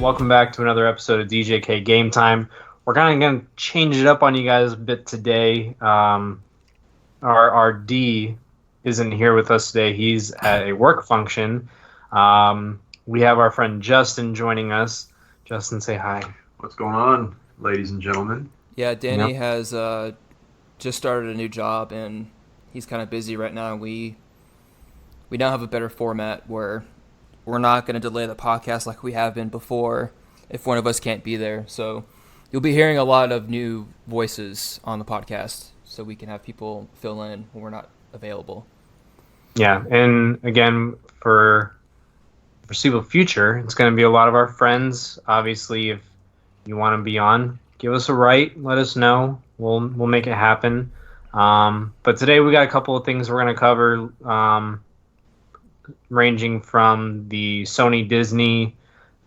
welcome back to another episode of DJK GameTime. We're kind of going to change it up on you guys a bit today. Our D isn't here with us today. He's at a work function. We have our friend Justin joining us. Justin, say hi. What's going on, ladies and gentlemen? Yeah, Danny has just started a new job, and he's kind of busy right now. We now have a better format where we're not going to delay the podcast like we have been before if one of us can't be there. So you'll be hearing a lot of new voices on the podcast so we can have people fill in when we're not available. Yeah, and again, for the foreseeable future, it's going to be a lot of our friends. Obviously, if you want to be on, give us a write. Let us know. We'll make it happen. But today we got a couple of things we're going to cover, ranging from the Sony Disney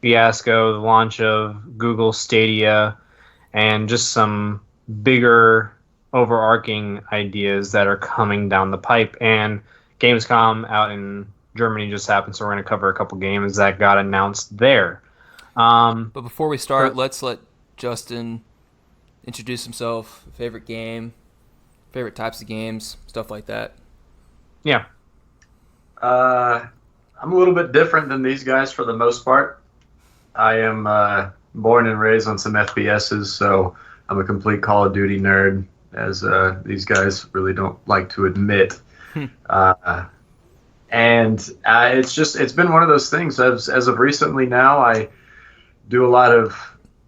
fiasco, the launch of Google Stadia, and just some bigger overarching ideas that are coming down the pipe. And Gamescom out in Germany just happened, so we're going to cover a couple games that got announced there. But before we start, let's let Justin introduce himself, favorite game, favorite types of games, stuff like that. Yeah. I'm a little bit different than these guys for the most part. I am born and raised on some FPSs, so I'm a complete Call of Duty nerd, as these guys really don't like to admit. It's been one of those things. As of recently now, I do a lot of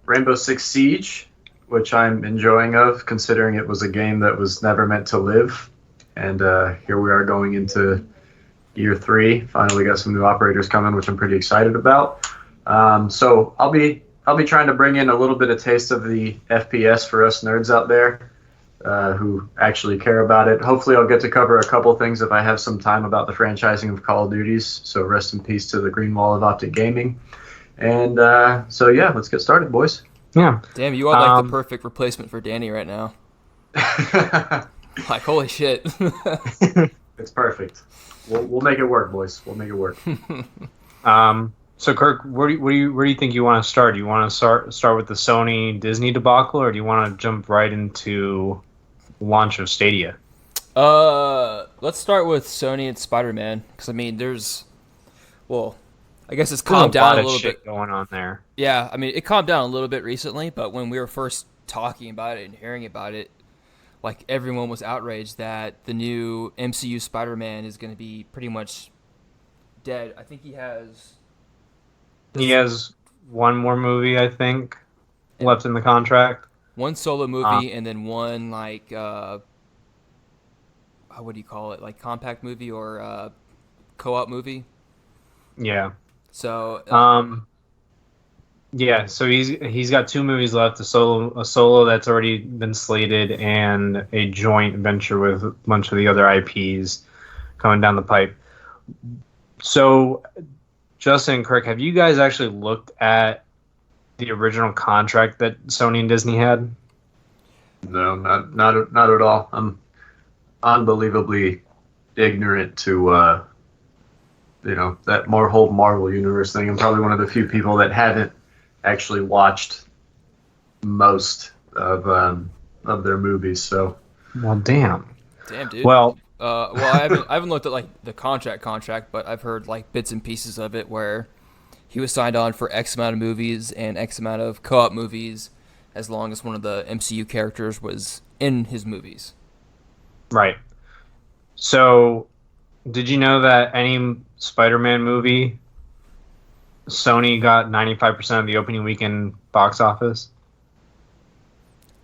Rainbow Six Siege, which I'm enjoying considering it was a game that was never meant to live. And here we are going into Year 3. Finally got some new operators coming, which I'm pretty excited about. So I'll be trying to bring in a little bit of taste of the FPS for us nerds out there who actually care about it. Hopefully I'll get to cover a couple things if I have some time about the franchising of Call of Duties. So rest in peace to the Green Wall of Optic Gaming. And so yeah, let's get started, boys. Yeah. Damn, you are like the perfect replacement for Danny right now. Like, holy shit. It's perfect. We'll make it work, boys. We'll make it work. So Kirk, where do you think you want to start? Do you want to start with the Sony Disney debacle, or do you want to jump right into launch of Stadia? Let's start with Sony and Spiderman, because I mean, I guess it's calmed down a little bit going on there. Yeah, I mean, it calmed down a little bit recently, but when we were first talking about it and hearing about it, like, everyone was outraged that the new MCU Spider-Man is going to be pretty much dead. I think he has one more movie, I think, left in the contract. One solo movie and then one, like, what do you call it? Like, compact movie or co-op movie? Yeah. So so he's got 2 movies left, a solo that's already been slated, and a joint venture with a bunch of the other IPs coming down the pipe. So, Justin and Kirk, have you guys actually looked at the original contract that Sony and Disney had? No, not at all. I'm unbelievably ignorant to that whole Marvel Universe thing. I'm probably one of the few people that haven't actually watched most of their movies. So, well, damn, dude. Well, I haven't looked at like the contract, but I've heard like bits and pieces of it where he was signed on for X amount of movies and X amount of co-op movies, as long as one of the MCU characters was in his movies. Right. So, did you know that any Spider-Man movie, Sony got 95% of the opening weekend box office?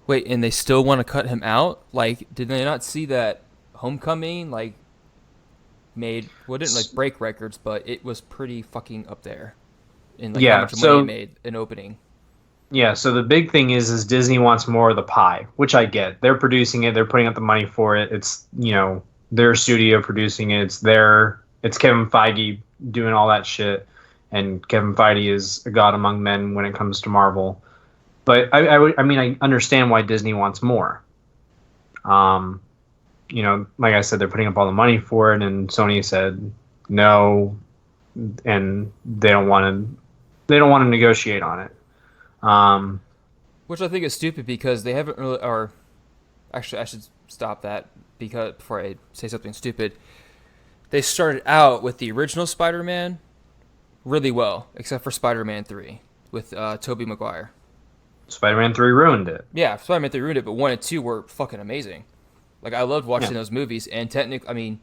Wait, and they still want to cut him out? Like, did they not see that Homecoming, like, wouldn't like break records, but it was pretty fucking up there in like how much money it made in opening? Yeah, so the big thing is Disney wants more of the pie, which I get. They're producing it, they're putting up the money for it. It's, their studio producing it. It's Kevin Feige doing all that shit, and Kevin Feige is a god among men when it comes to Marvel. But I understand why Disney wants more. Like I said, they're putting up all the money for it, and Sony said no, and they don't want to they don't want to negotiate on it. Which I think is stupid because they haven't really, or actually I should stop that because before I say something stupid. They started out with the original Spider-Man really well, except for Spider-Man 3 with Tobey Maguire. Spider-Man 3 ruined it. Yeah, Spider-Man 3 ruined it, but 1 and 2 were fucking amazing. Like, I loved watching those movies, and technically, I mean,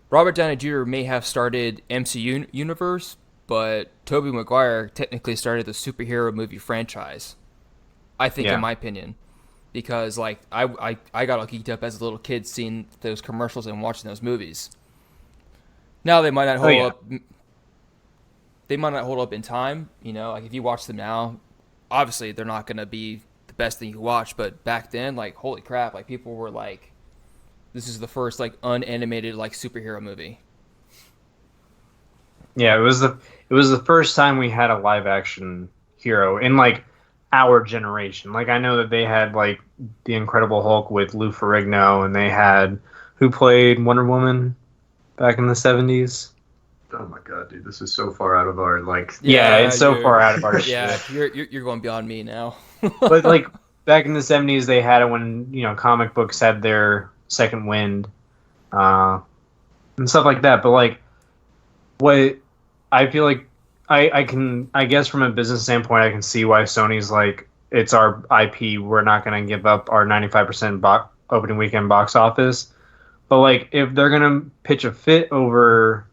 Robert Downey Jr. may have started MCU universe, but Tobey Maguire technically started the superhero movie franchise. I think, in my opinion. Because, like, I got all geeked up as a little kid seeing those commercials and watching those movies. Now they might not hold up. They might not hold up in time. You know, like if you watch them now, obviously they're not going to be the best thing you watch. But back then, like, holy crap! Like people were like, "This is the first like unanimated like superhero movie." Yeah, it was the first time we had a live action hero in like our generation. Like I know that they had like the Incredible Hulk with Lou Ferrigno, and they had who played Wonder Woman back in the 70s. Oh my god, dude, this is so far out of our like. Yeah, it's so far out of our shit. Yeah, you're going beyond me now. But like back in the 70s, they had it when comic books had their second wind, and stuff like that. But like, what I feel like I guess from a business standpoint, I can see why Sony's like, it's our IP. We're not going to give up our 95% opening weekend box office. But like, if they're going to pitch a fit over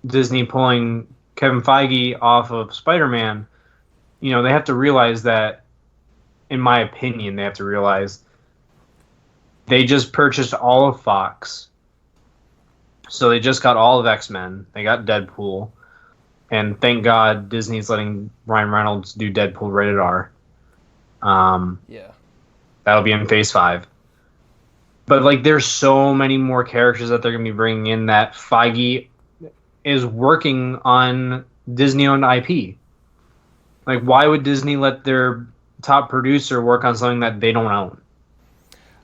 Disney pulling Kevin Feige off of Spider-Man, they have to realize that, in my opinion, they have to realize they just purchased all of Fox. So they just got all of X-Men. They got Deadpool. And thank God Disney's letting Ryan Reynolds do Deadpool rated R. Yeah. That'll be in Phase 5. But like, there's so many more characters that they're going to be bringing in that Feige is working on Disney-owned IP. Like, why would Disney let their top producer work on something that they don't own?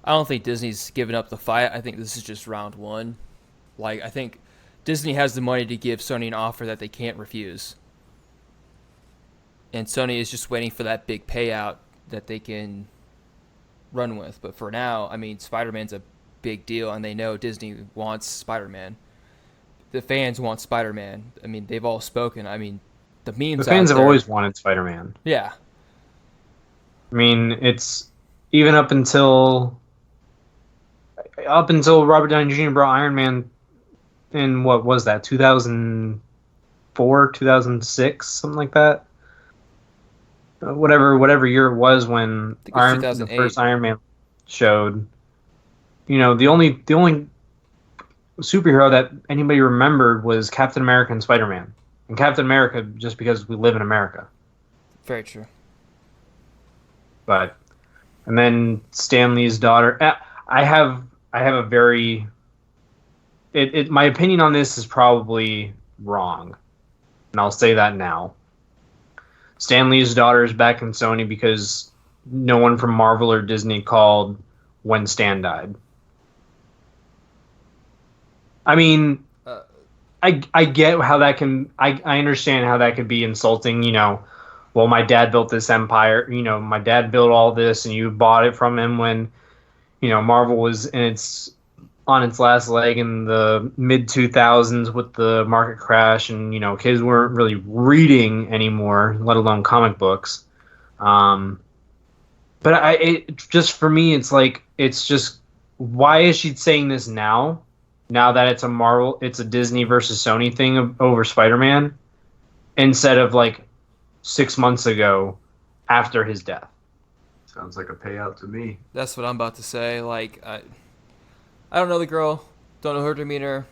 I don't think Disney's giving up the fight. I think this is just round one. Like, I think Disney has the money to give Sony an offer that they can't refuse. And Sony is just waiting for that big payout that they can run with. But for now, I mean, Spider-Man's a big deal, and they know Disney wants Spider-Man. The fans want Spider-Man. I mean, they've all spoken. I mean, the memes. The fans have always wanted Spider-Man. Yeah. I mean, it's even up until Robert Downey Jr. brought Iron Man in, what was that, 2004, 2006, something like that? Whatever year it was when the first Iron Man showed. The only superhero that anybody remembered was Captain America and Spider-Man. And Captain America just because we live in America. Very true. And then Stan Lee's daughter. I have a very. My opinion on this is probably wrong, and I'll say that now. Stan Lee's daughter is back in Sony because no one from Marvel or Disney called when Stan died. I mean, I get how that can. I understand how that could be insulting. Well, my dad built this empire. My dad built all this, and you bought it from him when, Marvel was on its last leg in the mid 2000s with the market crash, and kids weren't really reading anymore, let alone comic books. But for me, it's like, it's just, why is she saying this now? Now that it's a Disney versus Sony thing over Spider-Man, instead of like 6 months ago after his death. Sounds like a payout to me. That's what I'm about to say. Like, I don't know the girl, don't know her demeanor.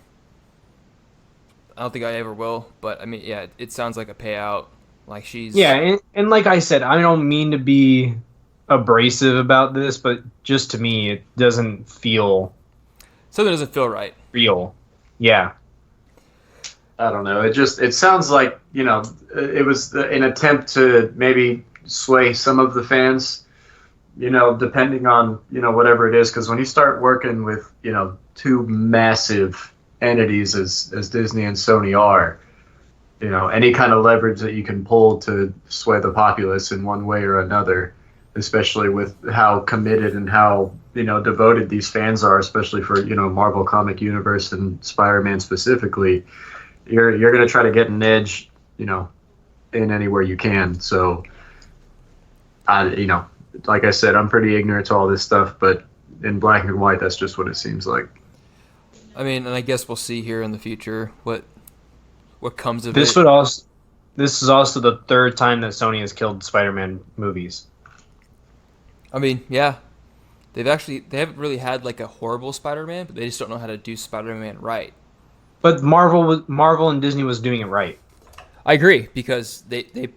I don't think I ever will, but I mean, yeah, it sounds like a payout. Like she's... Yeah, and like I said, I don't mean to be abrasive about this, but just to me, it doesn't feel... Something doesn't feel right. Real. Yeah. I don't know. It sounds like, it was an attempt to maybe sway some of the fans, depending on, whatever it is. Because when you start working with, two massive entities as Disney and Sony are, any kind of leverage that you can pull to sway the populace in one way or another, especially with how committed and how devoted these fans are, especially for Marvel Comic Universe and Spider-Man specifically. You're going to try to get an edge, in anywhere you can. So, like I said, I'm pretty ignorant to all this stuff, but in black and white, that's just what it seems like. I mean, and I guess we'll see here in the future what comes of This it. would also. This is also the third time that Sony has killed Spider-Man movies. I mean, yeah, they haven't really had like a horrible Spider-Man, but they just don't know how to do Spider-Man right. But Marvel and Disney was doing it right. I agree, because they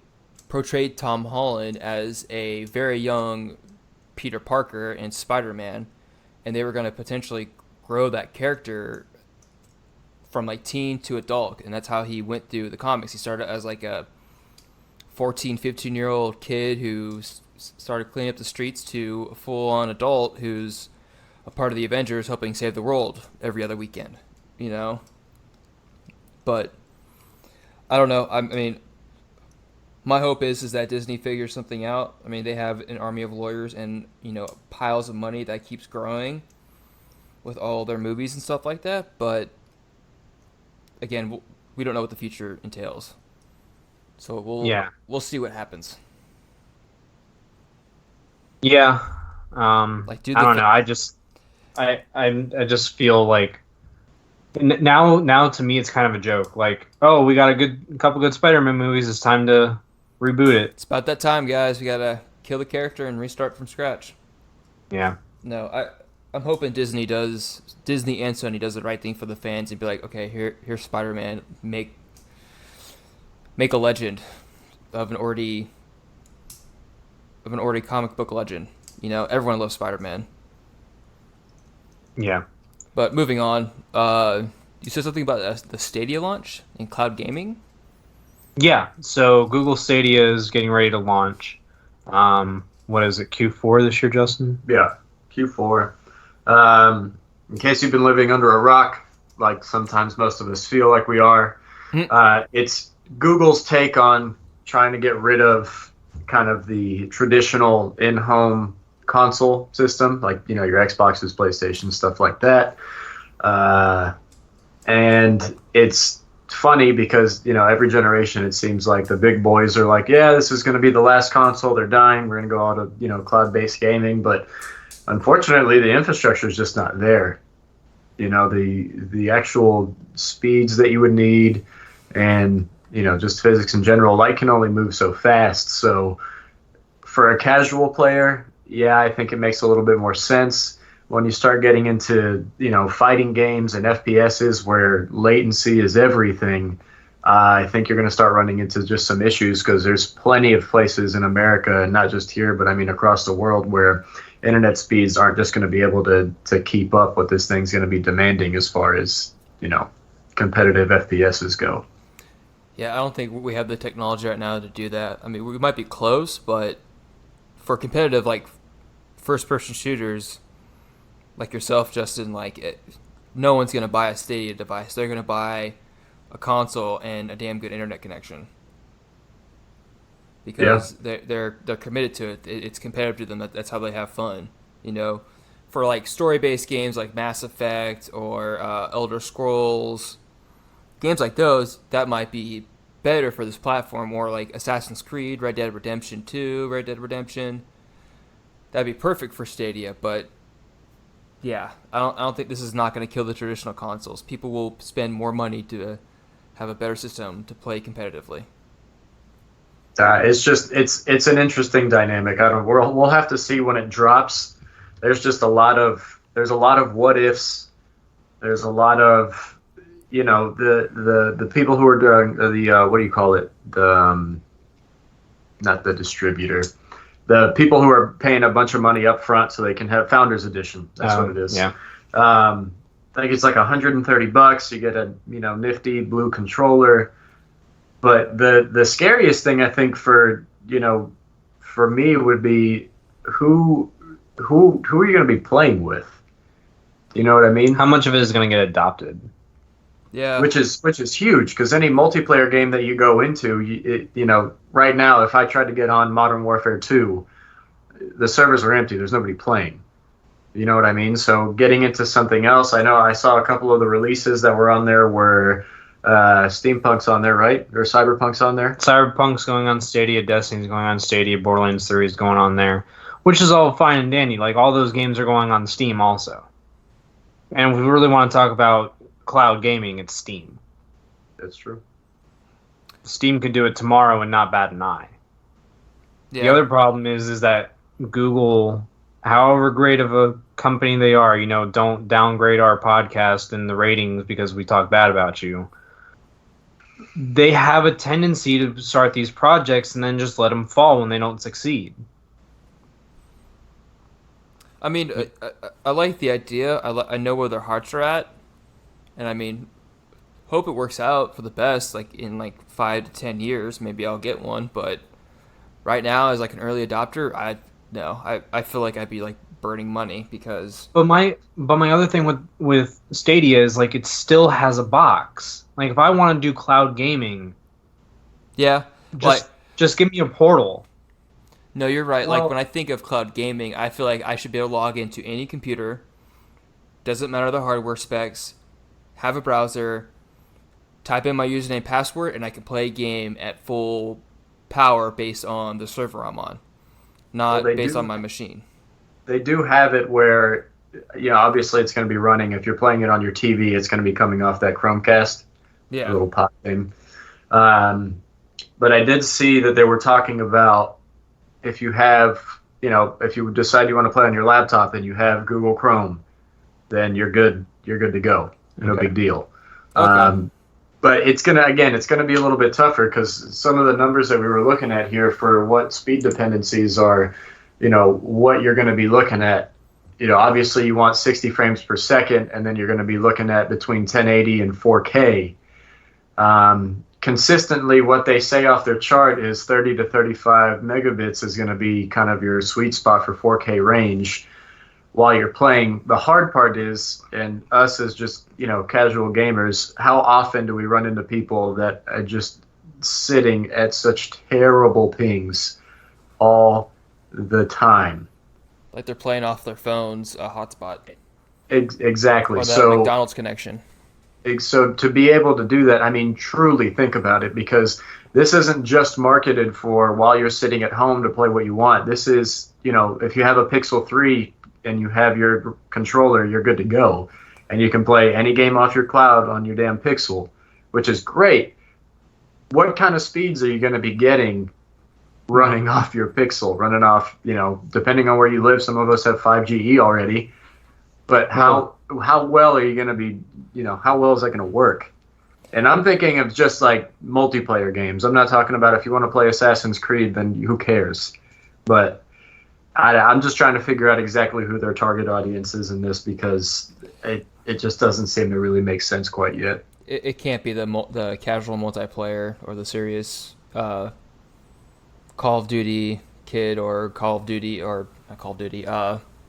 portrayed Tom Holland as a very young Peter Parker in Spider-Man, and they were going to potentially grow that character from like teen to adult, and that's how he went through the comics. He started as like a 14, 15-year-old kid who started cleaning up the streets to a full-on adult who's a part of the Avengers helping save the world every other weekend, But I don't know. I mean, my hope is that Disney figures something out. I mean, they have an army of lawyers and, piles of money that keeps growing with all their movies and stuff like that. But again, we don't know what the future entails. So we'll see what happens. Yeah. Like, I don't know. I just feel like now to me it's kind of a joke. Like, oh, we got a couple good Spider-Man movies. It's time to reboot it. It's about that time, guys. We gotta kill the character and restart from scratch. Yeah. No, I'm hoping Disney and Sony does the right thing for the fans and be like, okay, here's Spider-Man. Make a legend of an already comic book legend. Everyone loves Spider-Man. Yeah. But moving on, you said something about the Stadia launch in cloud gaming? Yeah, so Google Stadia is getting ready to launch. What is it, Q4 this year, Justin? Yeah, Q4. In case you've been living under a rock, like sometimes most of us feel like we are, it's Google's take on trying to get rid of kind of the traditional in-home console system, like your Xboxes, PlayStation, stuff like that. And it's funny because every generation it seems like the big boys are like, yeah, this is going to be the last console. They're dying. We're going to go out of cloud-based gaming, but unfortunately the infrastructure is just not there. The actual speeds that you would need, and just physics in general. Light can only move so fast. So for a casual player, yeah, I think it makes a little bit more sense. When you start getting into, fighting games and FPSs where latency is everything, I think you're going to start running into just some issues, because there's plenty of places in America, and not just here, but I mean across the world, where internet speeds aren't just going to be able to keep up what this thing's going to be demanding as far as, competitive FPSs go. Yeah, I don't think we have the technology right now to do that. I mean, we might be close, but for competitive, like, first-person shooters, like yourself, Justin, no one's going to buy a Stadia device. They're going to buy a console and a damn good internet connection, because they're committed to it. It's competitive to them. That's how they have fun. For like story-based games like Mass Effect or Elder Scrolls, games like those, that might be better for this platform. Or like Assassin's Creed, Red Dead Redemption 2, Red Dead Redemption. That'd be perfect for Stadia, but yeah, I don't think this is not going to kill the traditional consoles. People will spend more money to have a better system to play competitively. It's an interesting dynamic. We'll have to see when it drops. There's just a lot of what ifs. There's a lot of the people who are doing the what do you call it, the not the distributor. The people who are paying a bunch of money up front so they can have Founders Edition. That's what it is. Yeah. I think it's like $130. You get a nifty blue controller. But the scariest thing, I think, for me would be who are you going to be playing with? You know what I mean? How much of it is going to get adopted? Yeah. which is huge because any multiplayer game that you go into, right now, if I tried to get on Modern Warfare 2, the servers are empty. There's nobody playing. You know what I mean? So getting into something else, I know I saw a couple of the releases that were on there where Steampunk's on there, right? Or Cyberpunk's on there? Cyberpunk's going on Stadia, Destiny's going on Stadia, Borderlands 3 is going on there, which is all fine and dandy. Like, all those games are going on Steam also. And if we really want to talk about cloud gaming, it's Steam. That's true. Steam could do it tomorrow and not bat an eye. Yeah. The other problem is that Google, however great of a company they are, don't downgrade our podcast in the ratings because we talk bad about you. They have a tendency to start these projects and then just let them fall when they don't succeed. I mean, I like the idea. I know where their hearts are at, and I mean, hope it works out for the best. Like in 5 to 10 years, maybe I'll get one. But right now, as like an early adopter, I feel like I'd be like burning money because. But my other thing with Stadia is like it still has a box. Like if I want to do cloud gaming, yeah, just give me a portal. No, you're right. Well, like when I think of cloud gaming, I feel like I should be able to log into any computer. Doesn't matter the hardware specs. Have a browser. Type in my username, password, and I can play a game at full power based on the server I'm on, not based on my machine. They do have it where, obviously it's going to be running. If you're playing it on your TV, it's going to be coming off that Chromecast. Yeah. Little pop thing. But I did see that they were talking about if you have, if you decide you want to play on your laptop and you have Google Chrome, then you're good. You're good to go. No big deal. Okay. But it's gonna be a little bit tougher because some of the numbers that we were looking at here for what speed dependencies are, what you're going to be looking at. Obviously you want 60 frames per second, and then you're going to be looking at between 1080 and 4K. Consistently, what they say off their chart is 30 to 35 megabits is going to be kind of your sweet spot for 4K range while you're playing. The hard part is, and us as just, casual gamers, how often do we run into people that are just sitting at such terrible pings all the time? Like they're playing off their phone's hotspot. Exactly. Or that So McDonald's connection. So to be able to do that, I mean, truly think about it, because this isn't just marketed for while you're sitting at home to play what you want. This is, if you have a Pixel 3 and you have your controller, you're good to go. And you can play any game off your cloud on your damn Pixel, which is great. What kind of speeds are you going to be getting running off your Pixel, running off, depending on where you live? Some of us have 5GE already. But how well are you going to be, how well is that going to work? And I'm thinking of just like multiplayer games. I'm not talking about if you want to play Assassin's Creed, then who cares? But I'm just trying to figure out exactly who their target audience is in this, because it just doesn't seem to really make sense quite yet. It can't be the casual multiplayer or the serious Call of Duty kid or Call of Duty or not Call of Duty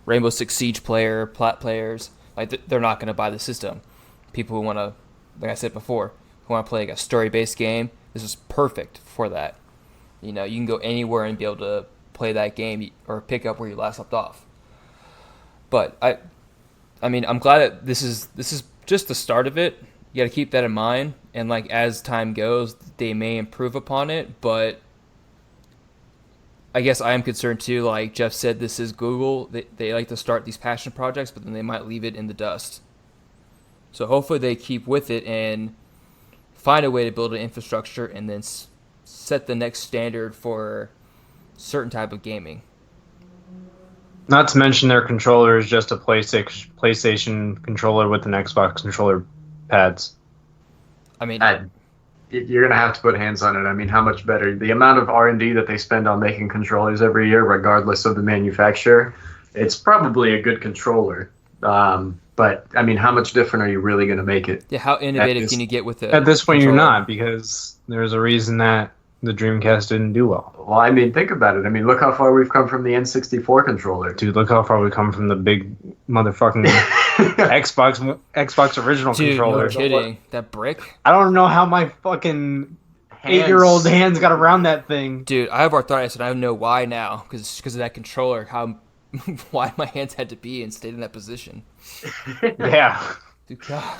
Rainbow Six Siege plat players. Like they're not going to buy the system. People who want to, like I said before, who want to play like a story-based game, this is perfect for that. You can go anywhere and be able to play that game or pick up where you last left off. But I mean, I'm glad that this is just the start of it. You got to keep that in mind, and like as time goes, they may improve upon it, but I guess I am concerned too. Like Jeff said, this is Google. They like to start these passion projects, but then they might leave it in the dust. So hopefully they keep with it and find a way to build an infrastructure and then set the next standard for certain type of gaming. Not to mention their controller is just a PlayStation controller with an Xbox controller pads. I mean, you're going to have to put hands on it. I mean, how much better? The amount of R&D that they spend on making controllers every year, regardless of the manufacturer, it's probably a good controller. But, I mean, how much different are you really going to make it? Yeah, how innovative can you get with it? At this point, you're not, because there's a reason that the Dreamcast didn't do well. Well, I mean, think about it. I mean, look how far we've come from the N64 controller. Dude, look how far we've come from the big motherfucking Xbox original Dude, controller. no kidding. That brick? I don't know how my fucking 8-year-old hands got around that thing. Dude, I have arthritis and I know why now because of that controller. How why my hands had to be and stayed in that position. Yeah. Dude, God.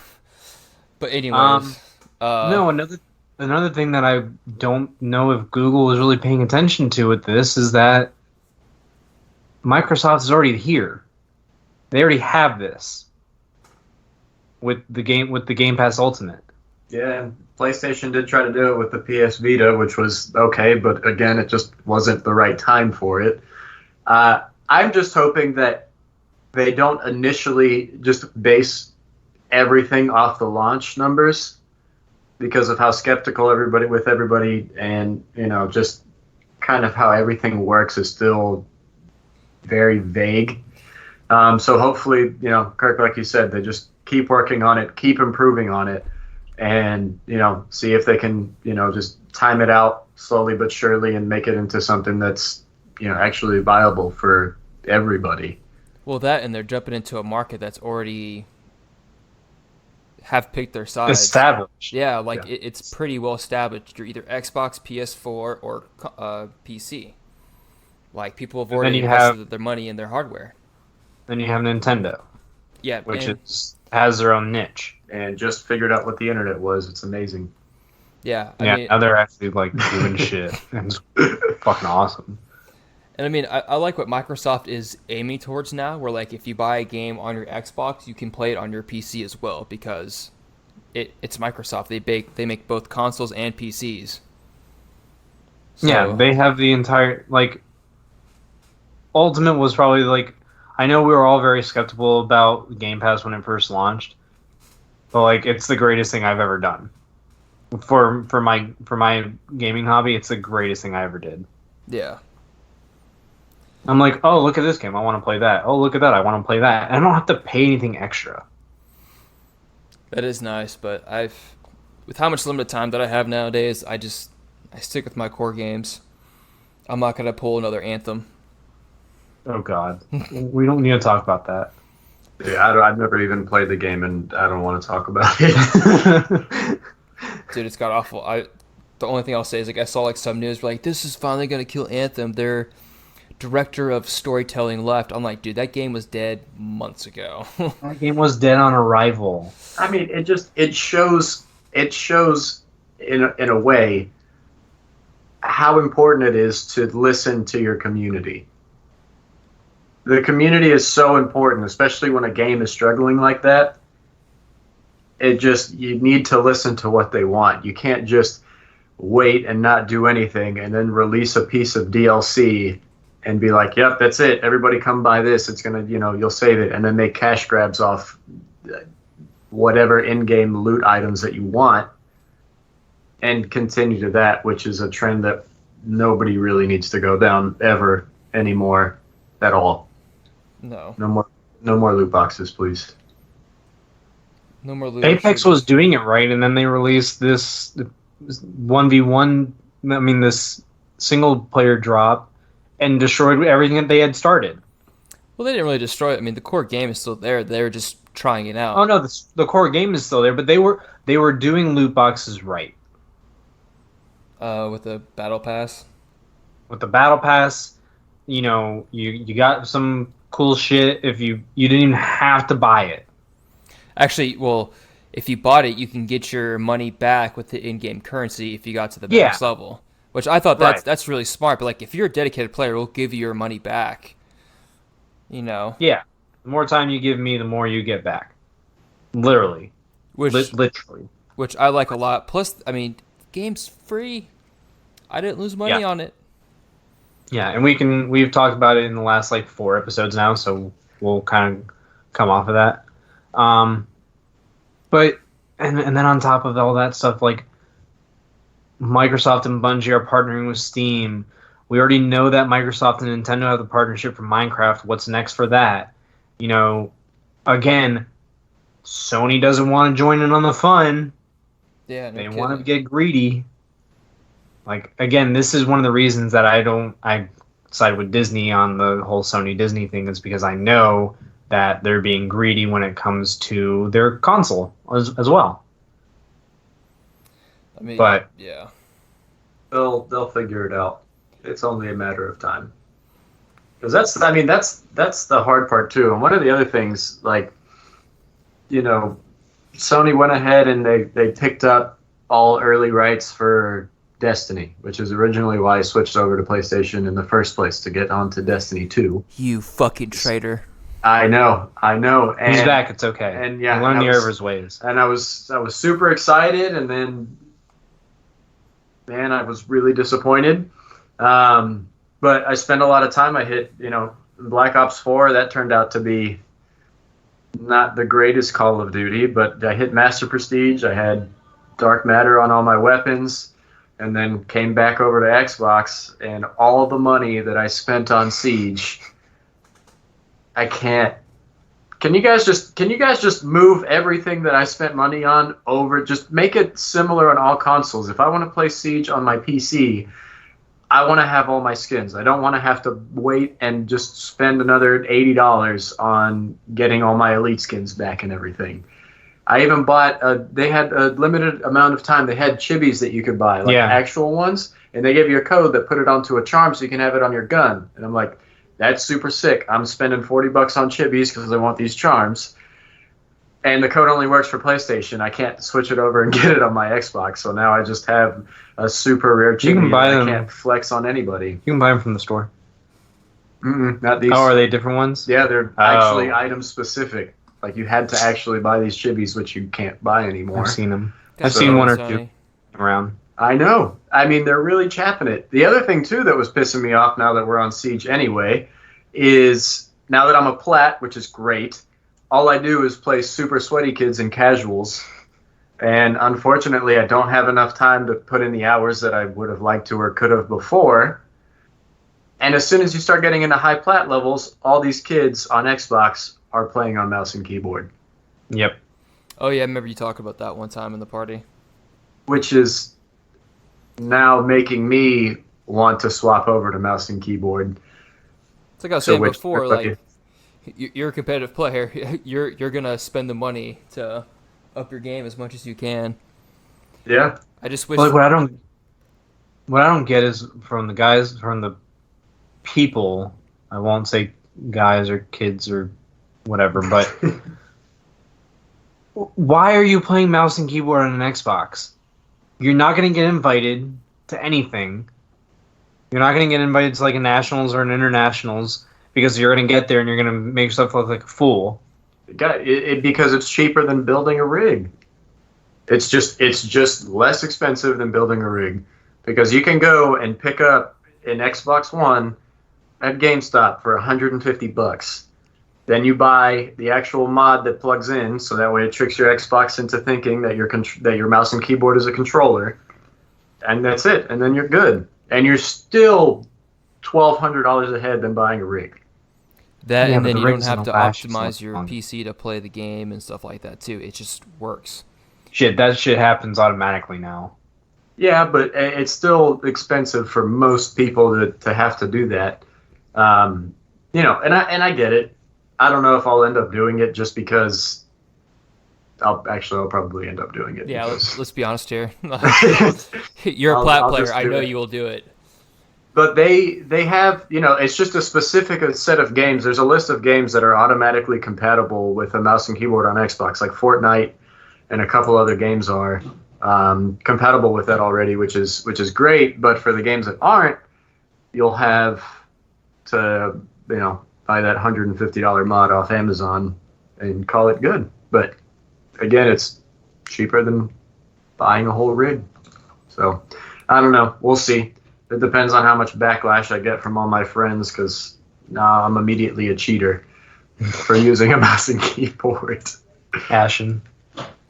But anyways, no, another thing that I don't know if Google is really paying attention to with this is that Microsoft is already here. They already have this with the Game Pass Ultimate. Yeah, and PlayStation did try to do it with the PS Vita, which was okay, but again, it just wasn't the right time for it. I'm just hoping that they don't initially just base everything off the launch numbers because of how skeptical everybody and just kind of how everything works is still very vague. So hopefully, Kirk, like you said, they just keep working on it, keep improving on it, and see if they can just time it out slowly but surely and make it into something that's actually viable for everybody. Well, that and they're jumping into a market that's already have picked their sides. Established. Yeah, it's pretty well established. You're either Xbox, PS4, or PC. Like, people have already invested their money in their hardware. Then you have Nintendo. Yeah, which has their own niche. And just figured out what the internet was. It's amazing. Yeah. I mean, now they're actually doing shit. It's fucking awesome. And I mean, I like what Microsoft is aiming towards now, where if you buy a game on your Xbox, you can play it on your PC as well, because it's Microsoft. They make both consoles and PCs. So, yeah, they have the entire Ultimate was probably I know we were all very skeptical about Game Pass when it first launched, but it's the greatest thing I've ever done. For my gaming hobby, it's the greatest thing I ever did. Yeah. I'm like, oh, look at this game. I want to play that. Oh, look at that. I want to play that. I don't have to pay anything extra. That is nice, but with how much limited time that I have nowadays, I stick with my core games. I'm not gonna pull another Anthem. Oh God, we don't need to talk about that. Yeah, I've never even played the game, and I don't want to talk about it. Dude, it's got awful. The only thing I'll say is I saw some news where this is finally gonna kill Anthem. Their director of storytelling left. I'm like, dude, that game was dead months ago. That game was dead on arrival. I mean, it shows in a way how important it is to listen to your community. The community is so important, especially when a game is struggling like that. You need to listen to what they want. You can't just wait and not do anything and then release a piece of DLC and be like, yep, that's it. Everybody come buy this. It's going to, you'll save it. And then make cash grabs off whatever in-game loot items that you want and continue to that, which is a trend that nobody really needs to go down ever anymore at all. No. No more loot boxes, please. No more loot. Apex was doing it right, and then they released this 1v1, this single-player drop, and destroyed everything that they had started. Well, they didn't really destroy it. I mean, the core game is still there. They were just trying it out. Oh no, the core game is still there, but they were doing loot boxes right. With the battle pass. With the battle pass, you got some cool shit. If you didn't even have to buy it. Actually, well, if you bought it, you can get your money back with the in-game currency if you got to the max level. Which I thought that's really smart. But if you're a dedicated player, we'll give you your money back. Yeah. The more time you give me, the more you get back. Literally. Literally. Which I like a lot. Plus, game's free. I didn't lose money on it. Yeah, and we've talked about it in the last 4 episodes now, so we'll kind of come off of that. But and then on top of all that stuff, Microsoft and Bungie are partnering with Steam. We already know that Microsoft and Nintendo have the partnership for Minecraft. What's next for that? Again, Sony doesn't want to join in on the fun. Yeah, they want to get greedy. Again, this is one of the reasons that I sided with Disney on the whole Sony Disney thing, is because I know that they're being greedy when it comes to their console as well. I mean, But yeah, They'll figure it out. It's only a matter of time. Because that's the hard part too. And one of the other things, like, Sony went ahead and they picked up all early rights for Destiny, which is originally why I switched over to PlayStation in the first place, to get onto Destiny 2. you fucking traitor. I know. And, he's back. It's okay. And yeah, he learned the error of his ways. And I was super excited, and then, man, I was really disappointed. But I spent a lot of time. I hit, Black Ops 4. That turned out to be not the greatest Call of Duty, but I hit Master Prestige. I had Dark Matter on all my weapons, and then came back over to Xbox, and all the money that I spent on Siege, I can't. Can you guys just move everything that I spent money on over? Just make it similar on all consoles. If I want to play Siege on my PC, I want to have all my skins. I don't want to have to wait and just spend another $80 on getting all my elite skins back and everything. I even bought, they had a limited amount of time. They had chibis that you could buy, like actual ones, and they gave you a code that put it onto a charm so you can have it on your gun. And I'm like, that's super sick. I'm spending $40 on chibis because I want these charms. And the code only works for PlayStation. I can't switch it over and get it on my Xbox. So now I just have a super rare chibi. You can buy them. I can't flex on anybody. You can buy them from the store. Not these. Oh, are they different ones? Yeah, they're actually item specific. Like, you had to actually buy these chibis, which you can't buy anymore. I've seen them. I've seen one or two around. I know. I mean, they're really chapping it. The other thing, too, that was pissing me off now that we're on Siege anyway, is now that I'm a plat, which is great, all I do is play super sweaty kids and casuals. And unfortunately, I don't have enough time to put in the hours that I would have liked to or could have before. And as soon as you start getting into high plat levels, all these kids on Xbox are playing on mouse and keyboard. Yep. Oh yeah, I remember you talking about that one time in the party. Which is now making me want to swap over to mouse and keyboard. It's like I was saying before, like, you're a competitive player. You're gonna spend the money to up your game as much as you can. Yeah. I just wish. Like, what I don't get is from the people. I won't say guys or kids or whatever, but why are you playing mouse and keyboard on an Xbox? You're not going to get invited to anything. You're not going to get invited to like a nationals or an internationals because you're going to get there and you're going to make yourself look like a fool. Because it's cheaper than building a rig. It's just less expensive than building a rig, because you can go and pick up an Xbox One at GameStop for $150. Then you buy the actual mod that plugs in, so that way it tricks your Xbox into thinking that your mouse and keyboard is a controller, and that's it. And then you're good, and you're still $1,200 ahead than buying a rig. That, and then you don't have to optimize your PC to play the game and stuff like that too. It just works. That shit happens automatically now. Yeah, but it's still expensive for most people to have to do that. And I get it. I don't know if I'll end up doing it just because I'll probably end up doing it. Yeah, let's be honest here. You're a plat player. I know you will do it. But they have, it's just a specific set of games. There's a list of games that are automatically compatible with a mouse and keyboard on Xbox, like Fortnite and a couple other games are compatible with that already, which is great. But for the games that aren't, you'll have to, buy that $150 mod off Amazon and call it good. But again, it's cheaper than buying a whole rig. So I don't know. We'll see. It depends on how much backlash I get from all my friends, because now I'm immediately a cheater for using a mouse and keyboard. Ashen.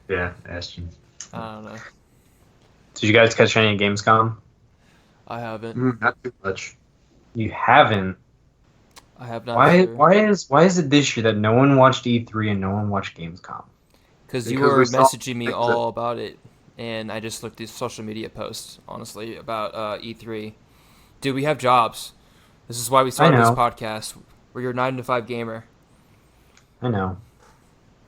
Yeah, Ashton. I don't know. Did you guys catch any Gamescom? I haven't. Not too much. You haven't? I have not. Why is it this year that no one watched E3 and no one watched Gamescom? Because you were messaging me all about it, and I just looked at social media posts, honestly, about E3. Dude, we have jobs. This is why we started this podcast. We're your 9 to 5 gamer. I know.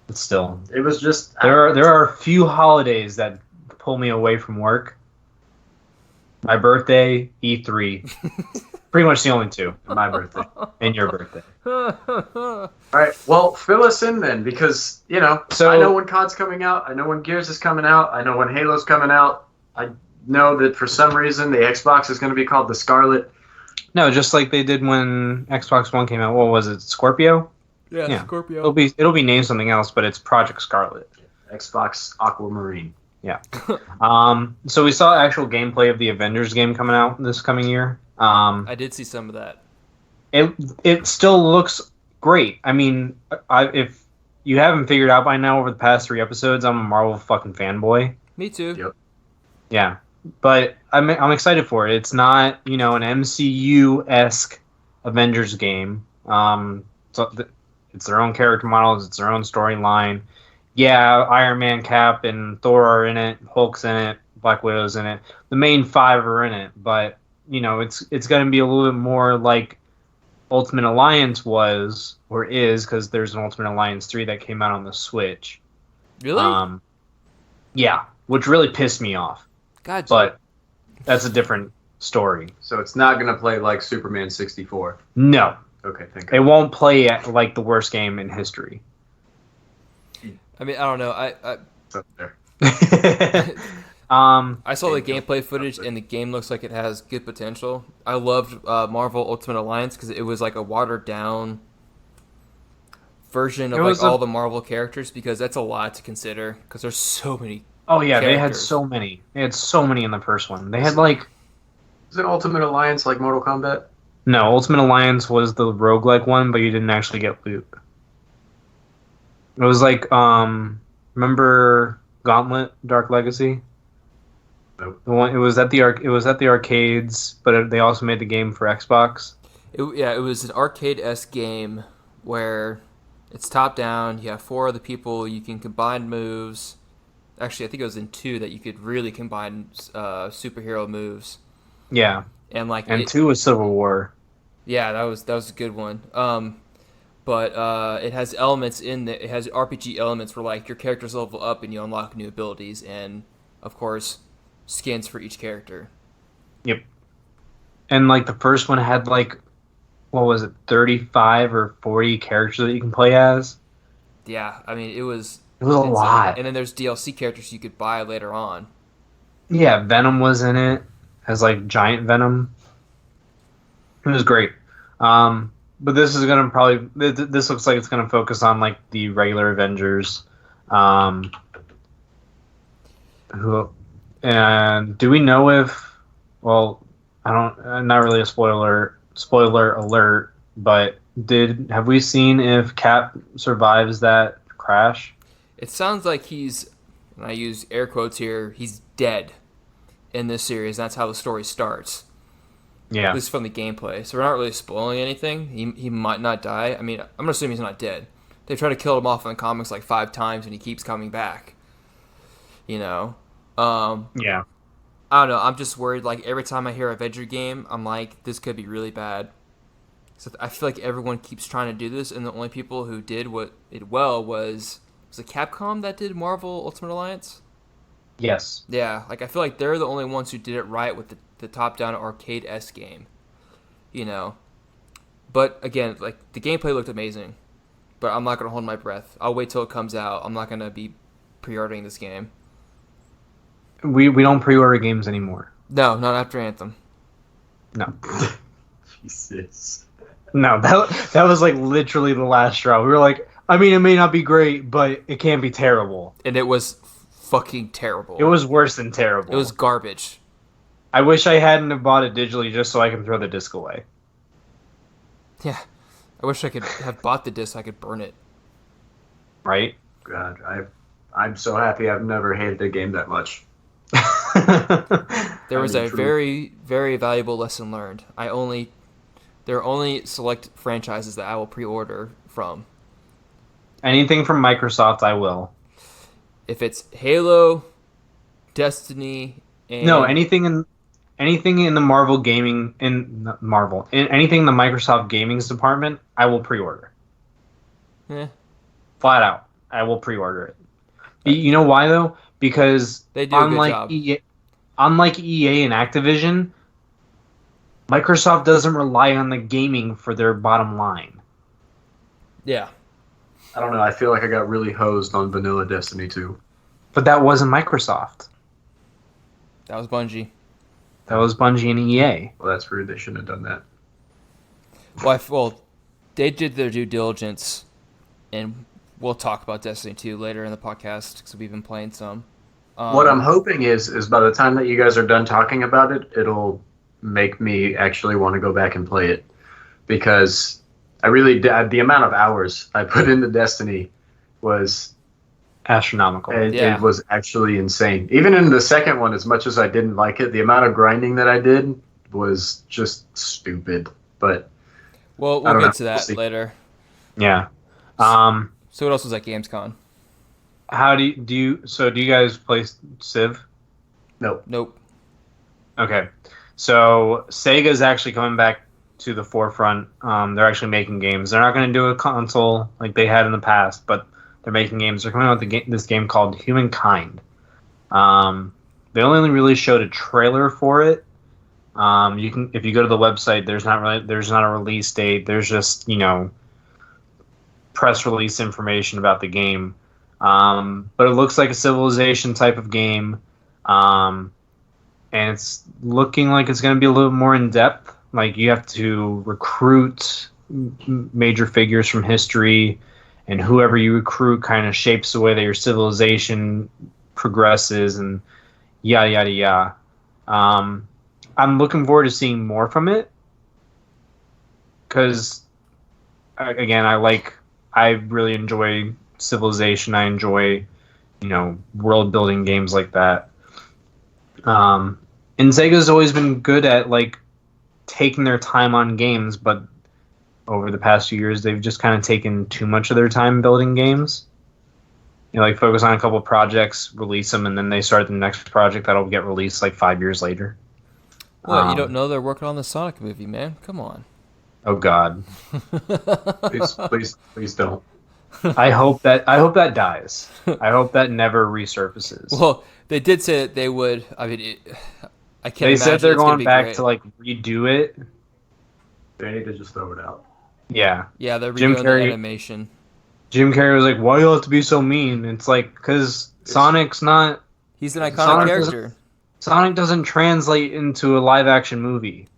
But still, It was just there are a few holidays that pull me away from work. My birthday, E3. Pretty much the only two. my birthday. And your birthday. All right. Well, fill us in then, because So I know when COD's coming out. I know when Gears is coming out. I know when Halo's coming out. I know that for some reason the Xbox is going to be called the Scarlet. no, just like they did when Xbox One came out. What was it? Scorpio? Yeah. Scorpio. It'll be named something else, but it's Project Scarlet. Xbox Aquamarine. Yeah. So we saw actual gameplay of the Avengers game coming out this coming year. I did see some of that. It still looks great. I mean, if you haven't figured out by now over the past 3 episodes, I'm a Marvel fucking fanboy. Me too. Yep. Yeah, but I'm excited for it. It's not an MCU-esque Avengers game. So it's their own character models. It's their own storyline. Yeah, Iron Man, Cap, and Thor are in it. Hulk's in it. Black Widow's in it. The main 5 are in it, but it's going to be a little bit more like Ultimate Alliance was or is, because there's an Ultimate Alliance 3 that came out on the Switch. Really? Yeah, which really pissed me off. God. But that's a different story. So it's not going to play like Superman 64. No, Okay, thank it you. won't play like the worst game in history. I mean, I don't know. It's up there. I saw the gameplay footage, and the game looks like it has good potential. I loved Marvel Ultimate Alliance because it was like a watered down version of like all the Marvel characters, because that's a lot to consider because there's so many. Oh yeah, they had characters. so many. They had so many in the first one. They had like Is it Ultimate Alliance like Mortal Kombat? no, Ultimate Alliance was the roguelike one, but you didn't actually get loot. It was like remember Gauntlet Dark Legacy? Nope. The one it was at the arcades, but they also made the game for Xbox. It was an arcade-esque game where it's top down. You have 4 other people. You can combine moves. Actually, I think it was in 2 that you could really combine superhero moves. Yeah. And 2 was Civil War. Yeah, that was a good one. But it has elements in it. It has RPG elements where like your characters level up and you unlock new abilities, and of course, skins for each character. Yep. And like the first one had like, what was it, 35 or 40 characters that you can play as? Yeah, I mean it was a lot. And then there's DLC characters you could buy later on. Yeah, Venom was in it as like giant Venom. It was great. But this is gonna this looks like it's gonna focus on like the regular Avengers. And do we know if? Well, I don't. Not really a spoiler alert. But have we seen if Cap survives that crash? It sounds like he's, and I use air quotes here, he's dead in this series. That's how the story starts. Yeah. At least from the gameplay. So we're not really spoiling anything. He might not die. I mean, I'm going to assume he's not dead. They try to kill him off in the comics like 5 times and he keeps coming back. Yeah. I don't know. I'm just worried. Like, every time I hear a Avenger game, I'm like, this could be really bad. So I feel like everyone keeps trying to do this, and the only people who did it well was it Capcom that did Marvel Ultimate Alliance? Yes. Yeah, like I feel like they're the only ones who did it right with the top-down arcade-esque game. But again, like the gameplay looked amazing, but I'm not gonna hold my breath. I'll wait till it comes out. I'm not gonna be pre-ordering this game. We don't pre-order games anymore. No, not after Anthem. No. Jesus. No, that was like literally the last straw. We were like, I mean, it may not be great, but it can't be terrible. And it was fucking terrible. It was worse than terrible. It was garbage. I wish I hadn't have bought it digitally just so I can throw the disc away. Yeah. I wish I could have bought the disc so I could burn it. Right? God, I'm so happy I've never hated a game that much. There was a very, very valuable lesson learned. There are only select franchises that I will pre-order from. Anything from Microsoft, I will. If it's Halo, Destiny, and No, anything in the Marvel gaming anything in the Microsoft gaming's department, I will pre-order. Eh, Flat out, I will pre-order it. You know why though? Because they do a good job. Unlike EA and Activision, Microsoft doesn't rely on the gaming for their bottom line. Yeah. I don't know. I feel like I got really hosed on vanilla Destiny 2. But that wasn't Microsoft. That was Bungie. That was Bungie and EA. Well, that's rude. They shouldn't have done that. Well, they did their due diligence, and we'll talk about Destiny 2 later in the podcast because we've been playing some. What I'm hoping is by the time that you guys are done talking about it, it'll make me actually want to go back and play it. Because I really did. The amount of hours I put into Destiny was astronomical. It was actually insane. Even in the second one, as much as I didn't like it, the amount of grinding that I did was just stupid. But we'll get to that later. Yeah. So what else was at Gamescom? How do you guys play Civ? Nope. Okay. So Sega's actually coming back to the forefront. They're actually making games. They're not going to do a console like they had in the past, but they're making games. They're coming out with this game called Humankind. They only really showed a trailer for it. You can, if you go to the website, there's not a release date. There's just press release information about the game. But it looks like a Civilization type of game, and it's looking like it's going to be a little more in depth. Like you have to recruit major figures from history, and whoever you recruit kind of shapes the way that your civilization progresses, and yada yada yada. I'm looking forward to seeing more from it because, again, I really enjoy Civilization. I enjoy, world building games like that. And Sega's always been good at taking their time on games, but over the past few years, they've just kind of taken too much of their time building games. Focus on a couple projects, release them, and then they start the next project that'll get released 5 years later. What, you don't know they're working on the Sonic movie, man? Come on. Oh God. please don't. I hope that dies. I hope that never resurfaces. Well, they did say that they would. I mean, I can't. They said they're going back great. to redo it. They need to just throw it out. Yeah. Yeah, they're redoing the animation. Jim Carrey was like, "Why do you have to be so mean?" It's because Sonic's not. He's an iconic character. Sonic doesn't translate into a live action movie.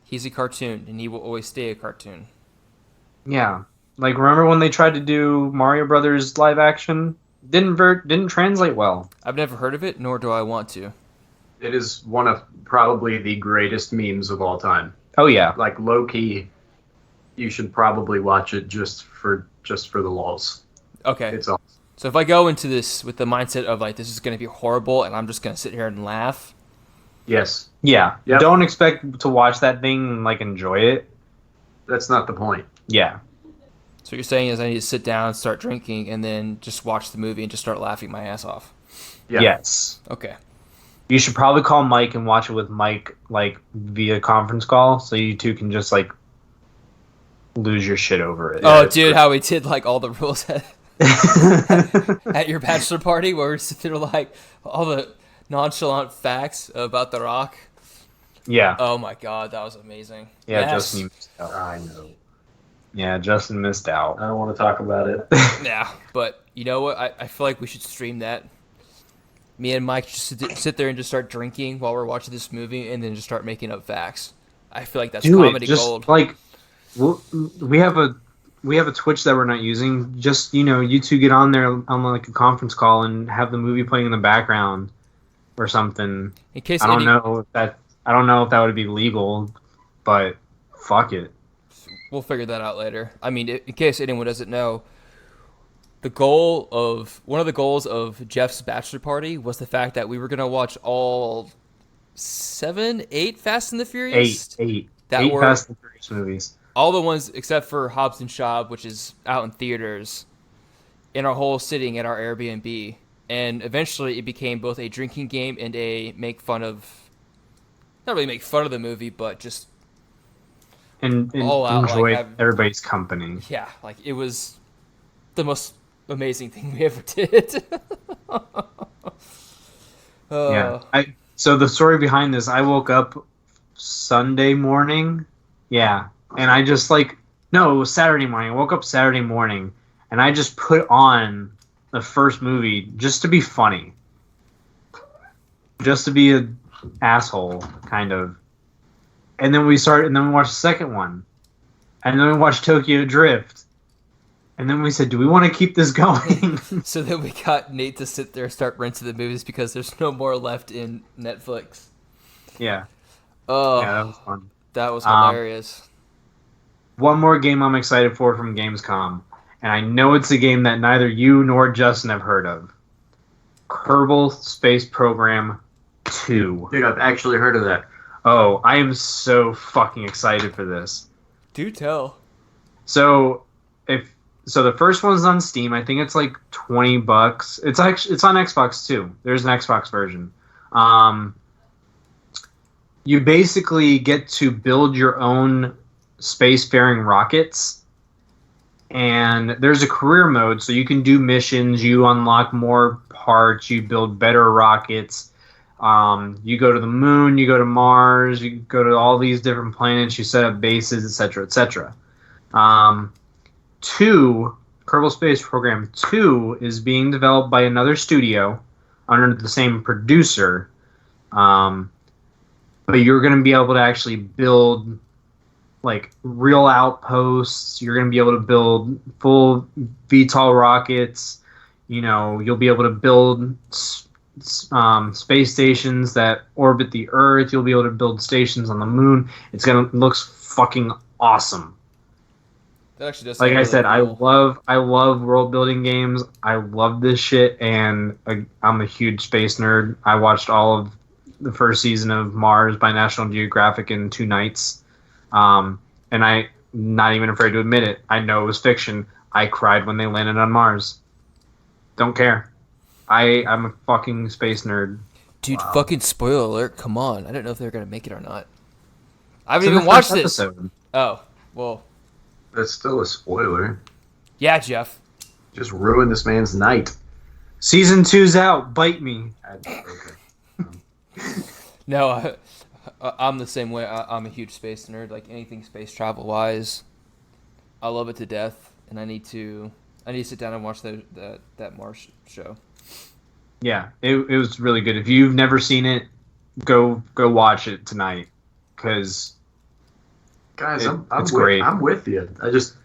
He's a cartoon, and he will always stay a cartoon. Yeah. Remember when they tried to do Mario Brothers live action? Didn't translate well. I've never heard of it, nor do I want to. It is one of probably the greatest memes of all time. Oh yeah. Low-key, you should probably watch it just for the lulz. Okay. It's awesome. So if I go into this with the mindset of this is going to be horrible and I'm just going to sit here and laugh. Yes. Yeah. Yep. Don't expect to watch that thing and enjoy it. That's not the point. Yeah. So what you're saying is I need to sit down, start drinking, and then just watch the movie and just start laughing my ass off. Yeah. Yes. Okay. You should probably call Mike and watch it with Mike via conference call, so you two can just lose your shit over it. Oh, dude, how we did all the rules at your bachelor party, where we're sitting there all the nonchalant facts about The Rock. Yeah. Oh my God, that was amazing. Yeah, yes. Justin missed out. I know. Yeah, Justin missed out. I don't want to talk about it. Yeah, but you know what? I feel like we should stream that. Me and Mike just sit there and just start drinking while we're watching this movie, and then just start making up facts. I feel like that's comedy gold. We have a Twitch that we're not using. Just you two get on there on a conference call and have the movie playing in the background or something. In case I don't know if that would be legal, but fuck it. We'll figure that out later. I mean, in case anyone doesn't know, one of the goals of Jeff's bachelor party was the fact that we were gonna watch all 8 Fast and the Furious. Eight were Fast and Furious movies. All the ones except for Hobbs and Shaw, which is out in theaters, in our whole sitting at our Airbnb. And eventually, it became both a drinking game and a not really make fun of the movie, but just and all out, enjoy everybody's company. Yeah, it was the most amazing thing we ever did. Yeah. So the story behind this, I woke up Sunday morning. Yeah. And I just no, it was Saturday morning. I woke up Saturday morning and I just put on the first movie just to be funny. Just to be an asshole, kind of. And then we watched the second one. And then we watched Tokyo Drift. And then we said, do we want to keep this going? So then we got Nate to sit there and start renting the movies because there's no more left in Netflix. Yeah. Oh, Yeah, that was fun. That was hilarious. One more game I'm excited for from Gamescom. And I know it's a game that neither you nor Justin have heard of. Kerbal Space Program 2. Dude, I've actually heard of that. Oh, I am so fucking excited for this. Do tell. So the first one's on Steam. I think it's like $20. It's on Xbox too. There's an Xbox version. You basically get to build your own spacefaring rockets, and there's a career mode, so you can do missions. You unlock more parts. You build better rockets. You go to the moon. You go to Mars. You go to all these different planets. You set up bases, etc., etc. 2, Kerbal Space Program 2 is being developed by another studio under the same producer. But you're going to be able to actually build real outposts. You're going to be able to build full VTOL rockets. You'll be able to build space stations that orbit the Earth. You'll be able to build stations on the moon. Looks fucking awesome. That actually does. Like I said, cool. I love world building games. I love this shit, and I'm a huge space nerd. I watched all of the first season of Mars by National Geographic in 2 nights, and I'm not even afraid to admit it. I know it was fiction. I cried when they landed on Mars. Don't care. I'm a fucking space nerd. Dude, fucking spoiler alert! Come on, I don't know if they're gonna make it or not. I haven't even watched this. Episode. Oh, well. That's still a spoiler. Yeah, Jeff. Just ruined this man's night. Season 2's out. Bite me. Okay. No, I'm the same way. I'm a huge space nerd. Like anything space travel wise, I love it to death, and I need to sit down and watch that Mars show. Yeah, it was really good. If you've never seen it, go watch it tonight, because guys, it's great. I'm with you.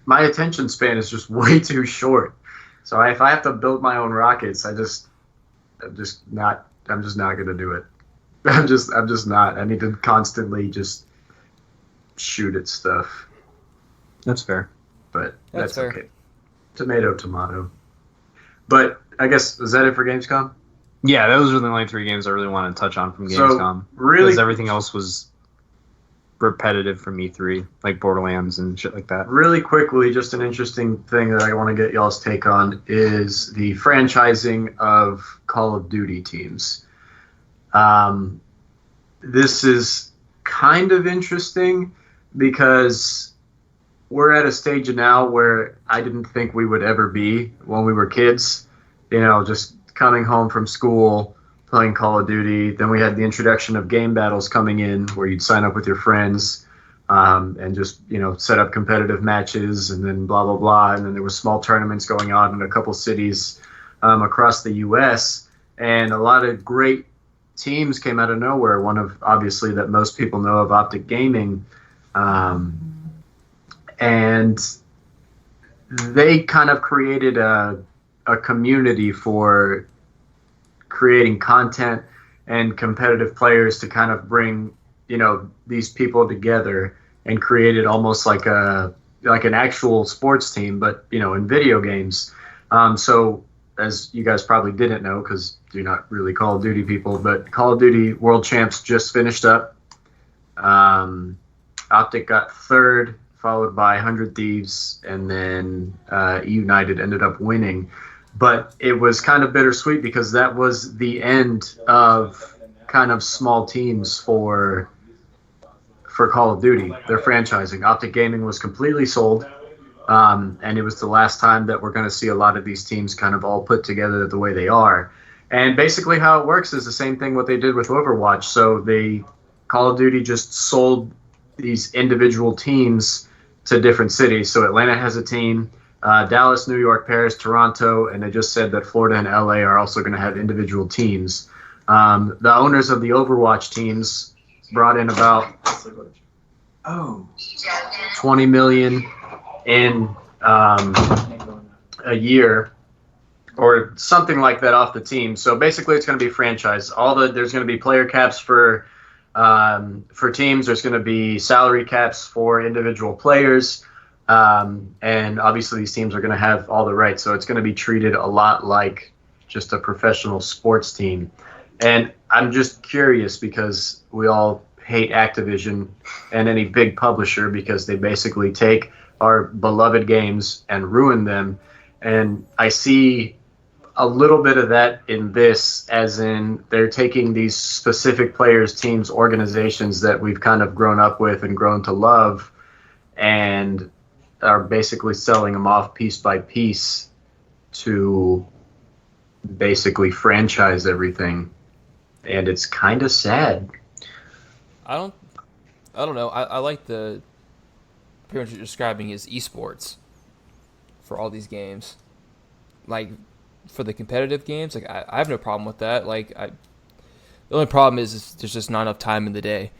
My attention span is just way too short. So if I have to build my own rockets, I'm just not going to do it. I'm just not. I need to constantly just shoot at stuff. That's fair. But that's fair. Okay. Tomato. But I guess, is that it for Gamescom? Yeah, those were the only 3 games I really wanted to touch on from Gamescom. So, really, because everything else was repetitive from E3, like Borderlands and shit like that. Really quickly, just an interesting thing that I want to get y'all's take on is the franchising of Call of Duty teams. This is kind of interesting because we're at a stage now where I didn't think we would ever be when we were kids. Just coming home from school, playing Call of Duty. Then we had the introduction of game battles coming in where you'd sign up with your friends and just, set up competitive matches and then blah, blah, blah. And then there were small tournaments going on in a couple cities across the U.S. And a lot of great teams came out of nowhere. One of, obviously, that most people know of, Optic Gaming. And they kind of created a community for creating content and competitive players to kind of bring, these people together and create it almost like an actual sports team, but, in video games. So as you guys probably didn't know, because you're not really Call of Duty people, but Call of Duty World Champs just finished up. Optic got third, followed by 100 Thieves, and then United ended up winning. But it was kind of bittersweet because that was the end of kind of small teams for Call of Duty. Their franchising. Optic Gaming was completely sold. And it was the last time that we're going to see a lot of these teams kind of all put together the way they are. And basically how it works is the same thing what they did with Overwatch. So Call of Duty just sold these individual teams to different cities. So Atlanta has a team, Dallas, New York, Paris, Toronto, and they just said that Florida and LA are also going to have individual teams. The owners of the Overwatch teams brought in about 20 million in a year or something like that off the team. So basically it's going to be franchise. There's going to be player caps for teams. There's going to be salary caps for individual players. And obviously these teams are going to have all the rights. So it's going to be treated a lot like just a professional sports team. And I'm just curious because we all hate Activision and any big publisher because they basically take our beloved games and ruin them. And I see a little bit of that in this, as in they're taking these specific players, teams, organizations that we've kind of grown up with and grown to love and are basically selling them off piece by piece to basically franchise everything. And it's kind of sad. I don't know. I like the pretty much what you're describing is esports for all these games. Like for the competitive games, like I have no problem with that. The only problem is there's just not enough time in the day.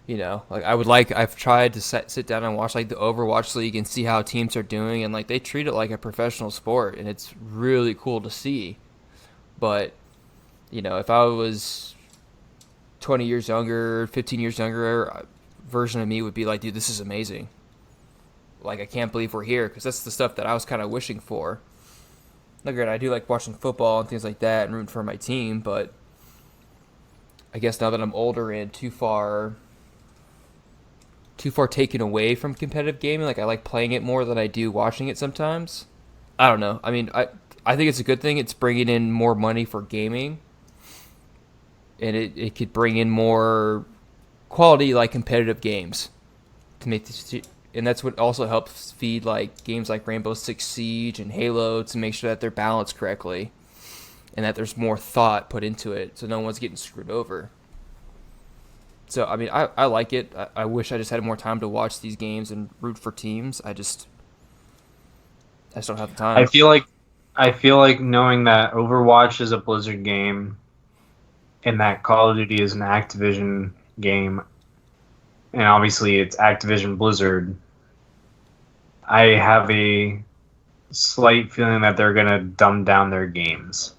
You know, like I've tried to sit down and watch like the Overwatch League and see how teams are doing, and like they treat it like a professional sport, and it's really cool to see. But you know, if I was 20 years younger, 15 years younger, version of me would be like, dude, this is amazing. Like, I can't believe we're here, because that's the stuff that I was kind of wishing for. Like, I do like watching football and things like that and rooting for my team, but I guess now that I'm older and too far taken away from competitive gaming, like I like playing it more than I do watching it sometimes. I don't know. I mean, I think it's a good thing. It's bringing in more money for gaming, and it could bring in more quality, like competitive games to make this. And that's what also helps feed like games like Rainbow Six Siege and Halo to make sure that they're balanced correctly, and that there's more thought put into it, so no one's getting screwed over. So I mean, I like it. I wish I just had more time to watch these games and root for teams. I just don't have the time. I feel like knowing that Overwatch is a Blizzard game and that Call of Duty is an Activision game, and obviously it's Activision Blizzard, I have a slight feeling that they're going to dumb down their games.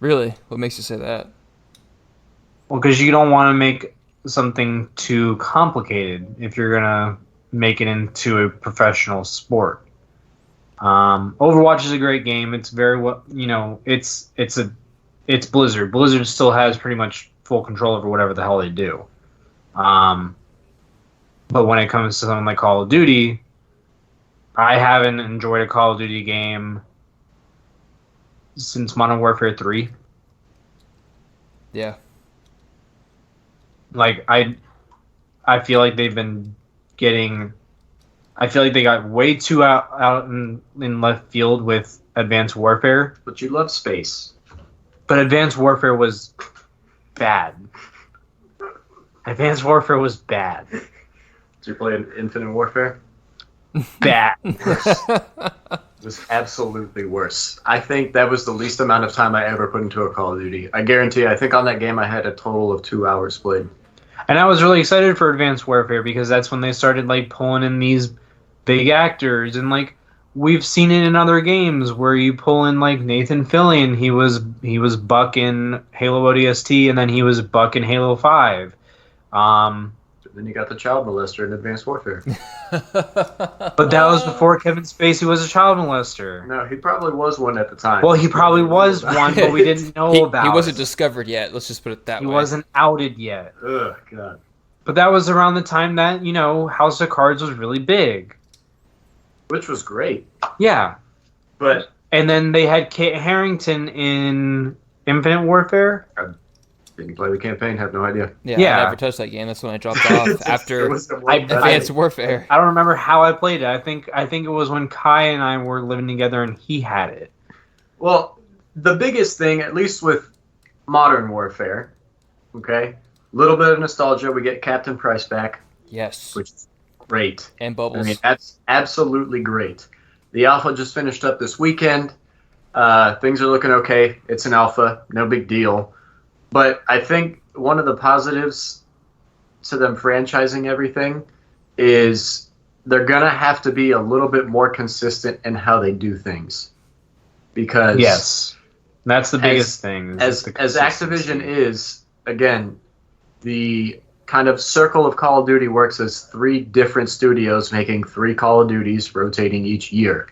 Really? What makes you say that? Well, because you don't want to make something too complicated if you're going to make it into a professional sport. Overwatch is a great game. It's very well, it's Blizzard. Blizzard still has pretty much full control over whatever the hell they do. But when it comes to something like Call of Duty, I haven't enjoyed a Call of Duty game since Modern Warfare 3. Yeah. Like, I feel like they've been getting... I feel like they got way too out in left field with Advanced Warfare. But you love space. But Advanced Warfare was bad. Advanced Warfare was bad. Did you play Infinite Warfare? Bad. Just absolutely worse. I think that was the least amount of time I ever put into a Call of Duty. I guarantee you, I think on that game I had a total of 2 hours played. And I was really excited for Advanced Warfare because that's when they started like pulling in these big actors, and like we've seen it in other games where you pull in like Nathan Fillion. He was Buck in Halo ODST, and then he was Buck in Halo 5. Then you got the child molester in Advanced Warfare. But that was before Kevin Spacey was a child molester. No, he probably was one at the time. Well, he probably was one, but we didn't know about it. He wasn't discovered yet. Let's just put it that way. He wasn't outed yet. Ugh, God. But that was around the time that, House of Cards was really big. Which was great. Yeah. But... And then they had Kit Harington in Infinite Warfare. Didn't play the campaign, have no idea. Yeah, I never touched that game. That's when I dropped off after Advanced Warfare. I don't remember how I played it. I think it was when Kai and I were living together and he had it. Well, the biggest thing, at least with Modern Warfare, okay, little bit of nostalgia. We get Captain Price back. Yes. Which is great. And Bubbles. I mean, that's absolutely great. The alpha just finished up this weekend. Things are looking okay. It's an alpha, no big deal. But I think one of the positives to them franchising everything is they're going to have to be a little bit more consistent in how they do things. Because yes, that's the biggest thing. As Activision is, again, the kind of circle of Call of Duty works as 3 different studios making 3 Call of Duties rotating each year.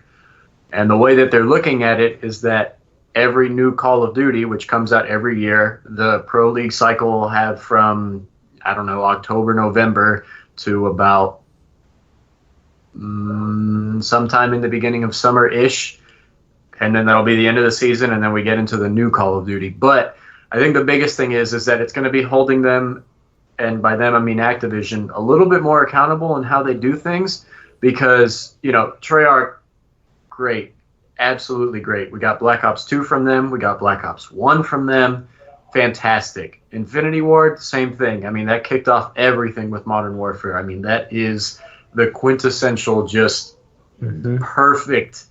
And the way that they're looking at it is that every new Call of Duty, which comes out every year, the Pro League cycle will have from, I don't know, October, November to about sometime in the beginning of summer-ish. And then that'll be the end of the season, and then we get into the new Call of Duty. But I think the biggest thing is that it's going to be holding them, and by them I mean Activision, a little bit more accountable in how they do things. Because, Treyarch, great. Absolutely great. We got Black Ops 2 from them. We got Black Ops 1 from them. Fantastic. Infinity Ward, same thing. I mean, that kicked off everything with Modern Warfare. I mean, that is the quintessential, just perfect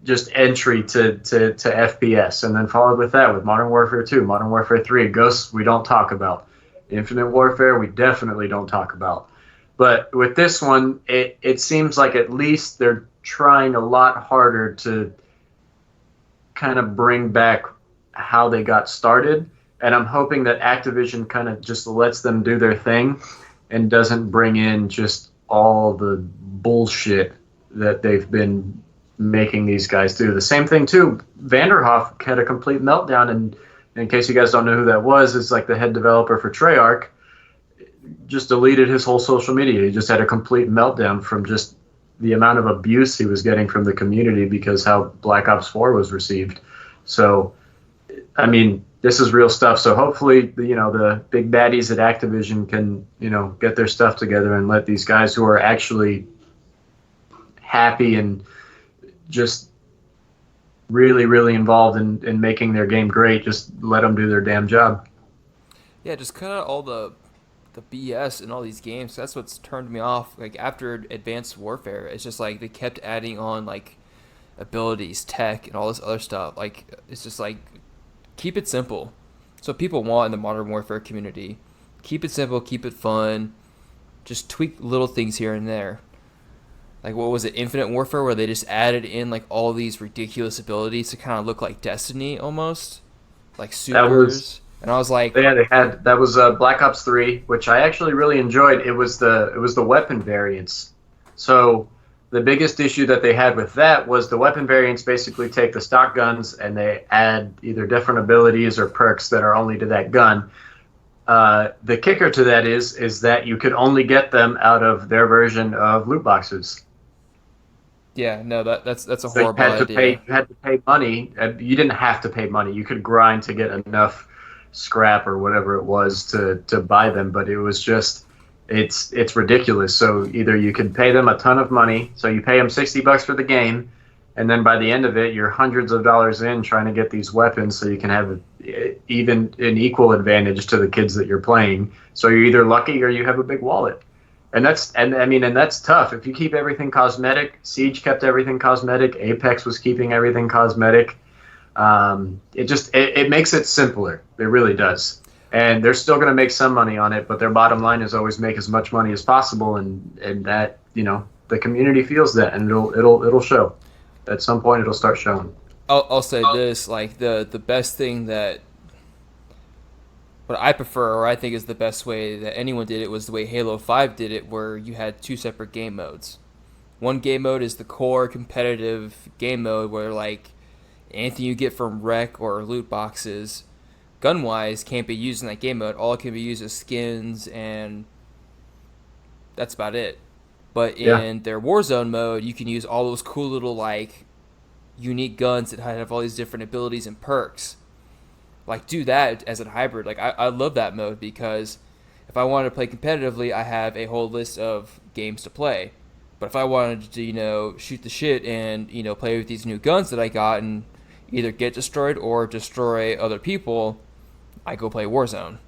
just entry to FPS. And then followed with that with Modern Warfare 2, Modern Warfare 3. Ghosts, we don't talk about. Infinite Warfare, we definitely don't talk about. But with this one, it seems like at least they're trying a lot harder to kind of bring back how they got started. And I'm hoping that Activision kind of just lets them do their thing and doesn't bring in just all the bullshit that they've been making these guys do. The same thing, too. Vanderhoff had a complete meltdown, and in case you guys don't know who that was, it's like the head developer for Treyarch. Just deleted his whole social media. He just had a complete meltdown from just the amount of abuse he was getting from the community because how Black Ops 4 was received. So, I mean, this is real stuff. So hopefully, the big baddies at Activision can, get their stuff together and let these guys who are actually happy and just really, really involved in making their game great, just let them do their damn job. Yeah, just cut out all the BS in all these games. That's what's turned me off. Like, after Advanced Warfare, it's just like they kept adding on like abilities, tech, and all this other stuff. Like, it's just like, keep it simple. So people want in the Modern Warfare community. Keep it simple, keep it fun. Just tweak little things here and there. Like, what was it, Infinite Warfare, where they just added in like all these ridiculous abilities to kind of look like Destiny almost, like supers. And I was like, yeah, that was Black Ops 3, which I actually really enjoyed. It was the weapon variants. So the biggest issue that they had with that was the weapon variants basically take the stock guns and they add either different abilities or perks that are only to that gun. The kicker to that is that you could only get them out of their version of loot boxes. Yeah, no, that's a so horrible idea. You had to pay money. You didn't have to pay money. You could grind to get enough scrap or whatever it was to buy them, but it was just it's ridiculous. So either you could pay them a ton of money, so you pay them $60 for the game, and then by the end of it you're hundreds of dollars in trying to get these weapons so you can have even an equal advantage to the kids that you're playing. So you're either lucky or you have a big wallet. And that's tough. If you keep everything cosmetic, Siege kept everything cosmetic, Apex was keeping everything cosmetic. It makes it simpler. It really does. And they're still going to make some money on it, but their bottom line is always make as much money as possible, and that, the community feels that, and it'll show. At some point, it'll start showing. I'll say this, like the best thing that what I prefer, or I think is the best way that anyone did it, was the way Halo 5 did it, where you had 2 separate game modes. One game mode is the core competitive game mode where like anything you get from rec or loot boxes, gun-wise, can't be used in that game mode. All it can be used as skins, and that's about it. But in their Warzone mode, you can use all those cool little like unique guns that have all these different abilities and perks. like do that as a hybrid. Like I love that mode because if I wanted to play competitively, I have a whole list of games to play. But if I wanted to, shoot the shit and, play with these new guns that I got and either get destroyed or destroy other people, I go play Warzone.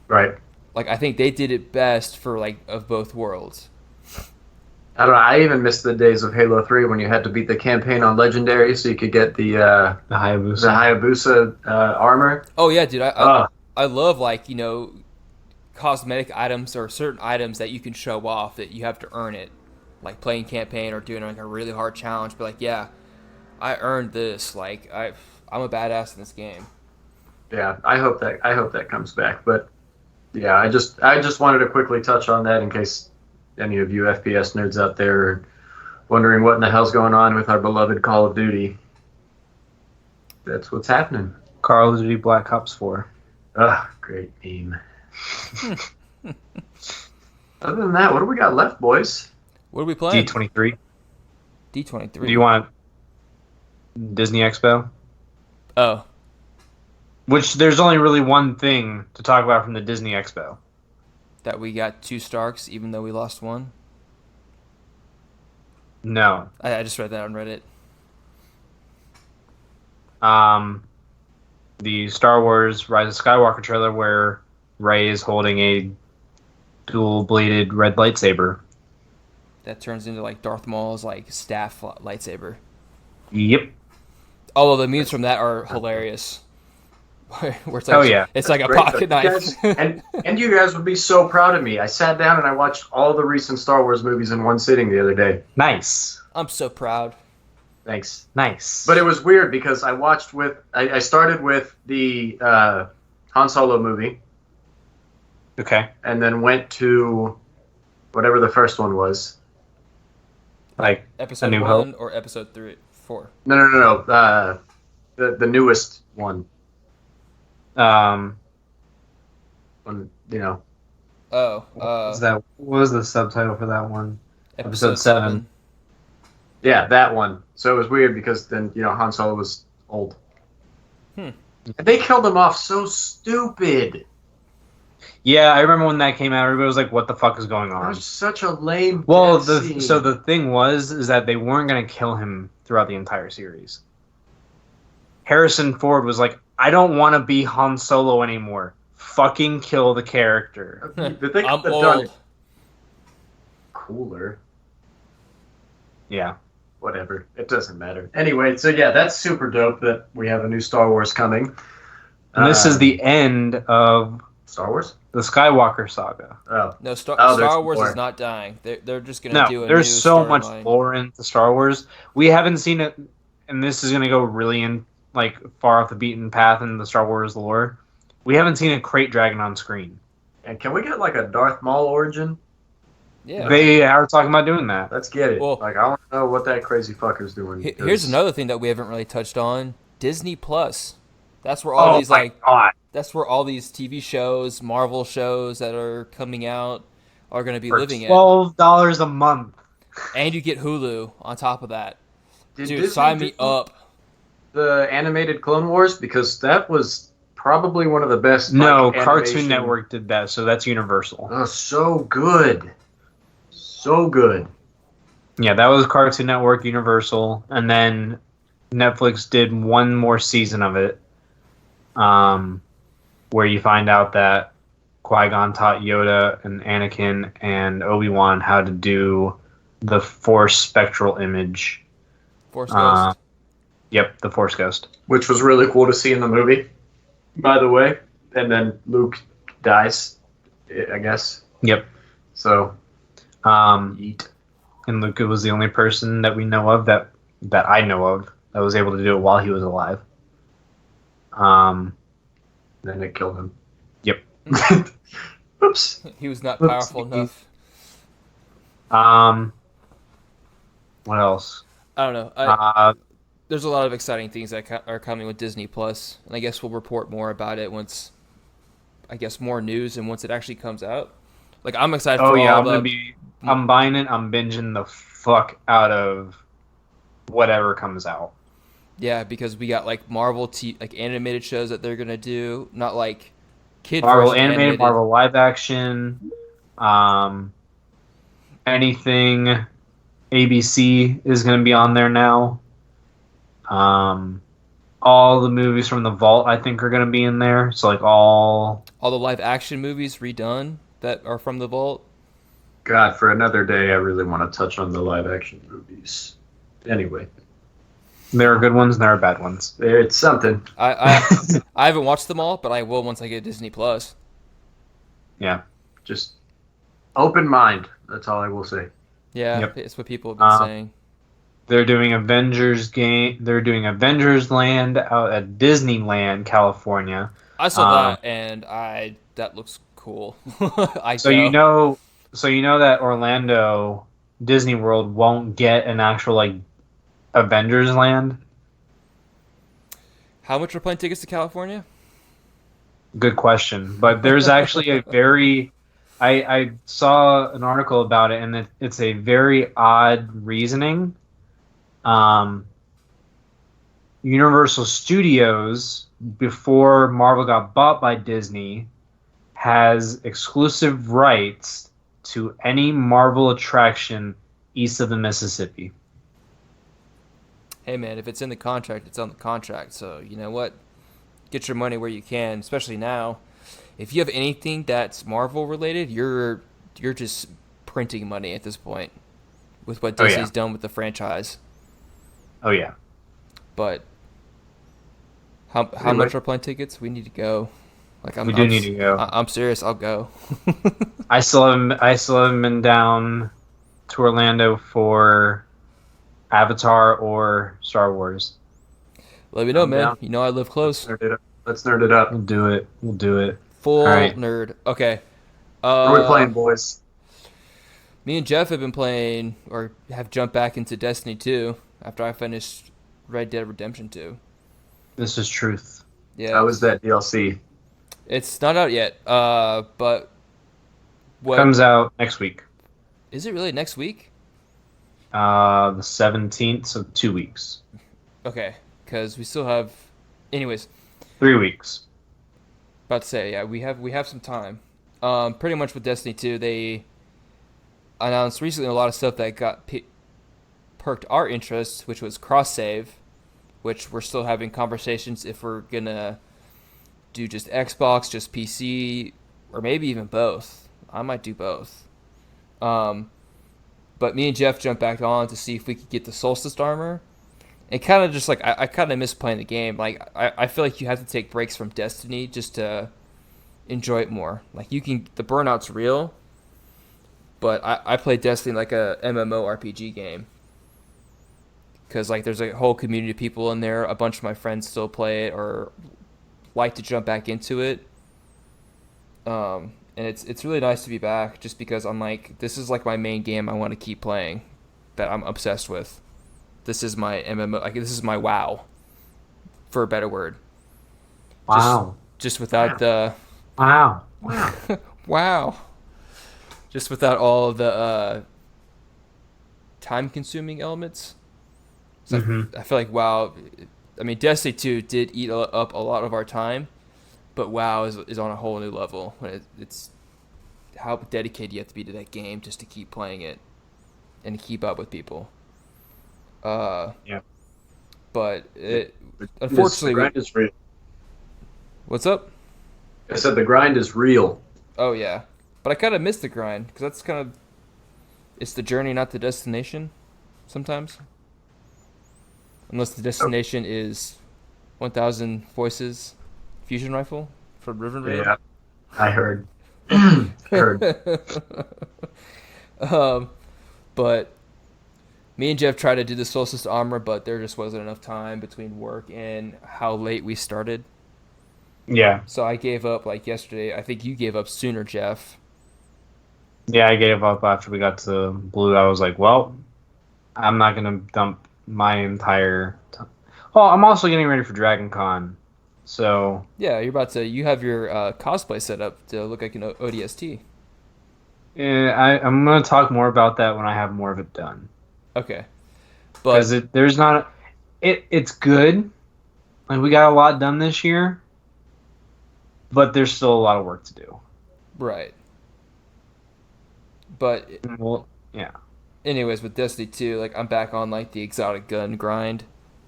Right. Like, I think they did it best for, like, of both worlds. I don't know. I even missed the days of Halo 3 when you had to beat the campaign on Legendary so you could get the Hayabusa armor. Oh, yeah, dude. I love, like, cosmetic items or certain items that you can show off that you have to earn it. Like playing campaign or doing like a really hard challenge. But, like, yeah, I earned this. Like, I'm a badass in this game. Yeah, I hope that comes back. But, yeah, I just wanted to quickly touch on that in case any of you FPS nerds out there are wondering what in the hell's going on with our beloved Call of Duty. That's what's happening. Call of Duty Black Ops 4. Great name. Other than that, what do we got left, boys? What are we playing? D23. D23. Do you want Disney Expo? Oh. Which there's only really one thing to talk about from the Disney Expo. That we got 2 Starks, even though we lost 1? No. I just read that on Reddit. The Star Wars Rise of Skywalker trailer where Rey is holding a dual-bladed red lightsaber. That turns into like Darth Maul's like staff lightsaber. Yep. Although the memes from that are hilarious. Where it's like, it's like a pocket knife. and you guys would be so proud of me. I sat down and I watched all the recent Star Wars movies in one sitting the other day. Nice. I'm so proud. Thanks. Nice. But it was weird because I started with the Han Solo movie. Okay. And then went to whatever the first one was. Like episode A New 1 Hope? or episode 4? No. The newest one. Oh, what was the subtitle for that one? Episode 7. Yeah, that one. So it was weird because then, Han Solo was old. And they killed him off so stupid. Yeah, I remember when that came out, everybody was like, what the fuck is going on? That was such a lame scene. So the thing is that they weren't going to kill him throughout the entire series. Harrison Ford was like, I don't want to be Han Solo anymore. Fucking kill the character. I'm old. Cooler. Yeah. Whatever. It doesn't matter. Anyway, so yeah, that's super dope that we have a new Star Wars coming. And this is the end of Star Wars? The Skywalker saga. Oh. No, Star Wars is not dying. They're just going to do a new there's so much line. lore into Star Wars. We haven't seen it, and this is going to go really far off the beaten path in the Star Wars lore. We haven't seen a crate dragon on screen. And can we get like a Darth Maul origin? Yeah. They are talking about doing that. Let's get it. Well, I want to know what that crazy fucker's doing. Here's another thing that we haven't really touched on. Disney Plus. That's where all that's where all these TV shows, Marvel shows that are coming out are going to be living at. $12 a month. And you get Hulu on top of that. Dude, sign me up. The animated Clone Wars, because that was probably one of the best. No, Cartoon Network did that, so that's Universal. Oh, so good. So good. Yeah, that was Cartoon Network, Universal, and then Netflix did one more season of it, where you find out that Qui-Gon taught Yoda and Anakin and Obi-Wan how to do the Force spectral image. Force Ghost? Yep, the Force Ghost. Which was really cool to see in the movie, by the way. And then Luke dies, I guess. Yep. So, and Luke was the only person that we know of that I know of that was able to do it while he was alive. Then it killed him. Yep. Oops. He was not powerful enough. What else? I don't know. There's a lot of exciting things that are coming with Disney Plus, and I guess we'll report more about it once, more news and once it actually comes out. Like, I'm excited for all the... I'm buying it. I'm binging the fuck out of whatever comes out. Yeah, because we got like like animated shows that they're gonna do, not like kid Marvel version animated, animated. Marvel live action, um, anything ABC is going to be on there now. Um, all the movies from the Vault, I think, are going to be in there. So like all All the live action movies redone that are from the vault. God, for another day, I really want to touch on the live action movies. Anyway, there are good ones and there are bad ones. it's something. I haven't watched them all, but I will once I get Disney Plus. Yeah. Just open mind. That's all I will say. Yeah, Yep. it's what people have been saying. They're doing Avengers game. They're doing Avengers Land out at Disneyland, California. I saw that and that looks cool. So you know that Orlando Disney World won't get an actual like Avengers Land. How much are plane tickets to California? Good question, but there's actually a very I saw an article about it, and it's a very odd reasoning. Universal Studios, before Marvel got bought by Disney, has exclusive rights to any Marvel attraction east of the Mississippi. Hey man, if it's in the contract, it's on the contract. So you know what? Get your money where you can, especially now. If you have anything that's Marvel related, you're just printing money at this point with what Disney's done with the franchise. Oh yeah. But how much are plane tickets? We need to go. Like We do need to go. I'm serious. I'll go. I still haven't been down to Orlando for Avatar or Star Wars. Let me know, I'm man. down. You know I live close. Let's nerd it up. We'll do it. We'll do it. Full All right. nerd. Okay. What are we playing, boys? Me and Jeff have been playing, or have jumped back into Destiny 2 after I finished Red Dead Redemption 2. This is truth. Yeah. How was that DLC? It's not out yet, but what Comes out next week. is it really next week? The 17th, so 2 weeks. Okay, because we still have, anyways. 3 weeks. About to say, yeah, we have some time. Pretty much with Destiny 2, they announced recently a lot of stuff that got perked our interest, which was cross save, which we're still having conversations if we're gonna do just Xbox, just PC, or maybe even both. I might do both. But me and Jeff jumped back on to see if we could get the Solstice armor. And kind of just like, I kind of miss playing the game. Like, I feel like you have to take breaks from Destiny just to enjoy it more. Like, the burnout's real, but I play Destiny like a MMORPG game. Because, like, there's a whole community of people in there. A bunch of my friends still play it or like to jump back into it. And it's really nice to be back just because I'm like, this is like my main game I want to keep playing that I'm obsessed with. This is my MMO, like this is my WoW, for a better word. Wow. Just without the Wow. wow. Just without all of the time-consuming elements. So I feel like WoW. I mean, Destiny 2 did eat up a lot of our time, but WoW is on a whole new level. It's how dedicated you have to be to that game just to keep playing it and to keep up with people. Yeah. But unfortunately, the grind is real. What's up? I said the grind is real. Oh yeah, but I kind of miss the grind because that's kind of it's the journey, not the destination. Sometimes, unless the destination is 1,000 Voices fusion rifle from Riverdale. Yeah, I heard. Heard. But me and Jeff tried to do the Solstice armor, but there just wasn't enough time between work and how late we started. Yeah. So I gave up like yesterday. I think you gave up sooner, Jeff. Yeah, I gave up after we got to Blue. I was like, well, I'm not going to dump my entire time. Oh, I'm also getting ready for Dragon Con. So. Yeah, you have your cosplay set up to look like an ODST. Yeah, I'm going to talk more about that when I have more of it done. Okay. But Because there's not. It's good. Like, we got a lot done this year, but there's still a lot of work to do. Right. But Well, yeah. anyways, with Destiny 2, like I'm back on like the exotic gun grind.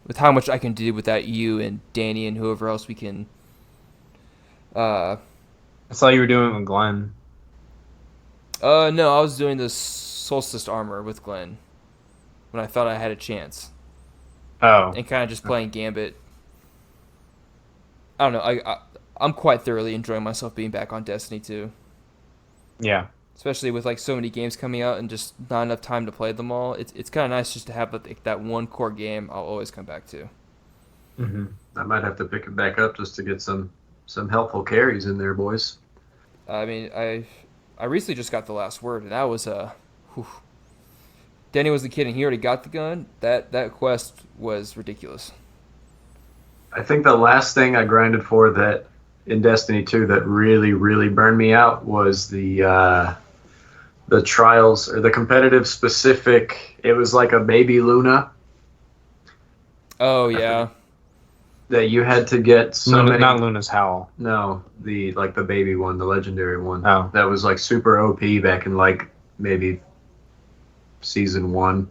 With how much I can do without you and Danny and whoever else we can. I saw you were doing it with Glenn. No, I was doing the Solstice armor with Glenn when I thought I had a chance, Oh, and kind of just playing Gambit. I don't know. I'm quite thoroughly enjoying myself being back on Destiny 2. yeah. Especially with like so many games coming out and just not enough time to play them all. It's kind of nice just to have that one core game I'll always come back to. Mm-hmm. I might have to pick it back up just to get some helpful carries in there, boys. I mean, I recently just got the last word, and that was whew. Danny wasn't kidding. He already got the gun. That quest was ridiculous. I think the last thing I grinded for that in Destiny 2 that really, really burned me out was the trials or the competitive specific. It was like a baby Luna. Oh yeah. That you had to get Not Luna's Howl. No, the baby one, the legendary one. Oh. That was like super OP back in like maybe season 1.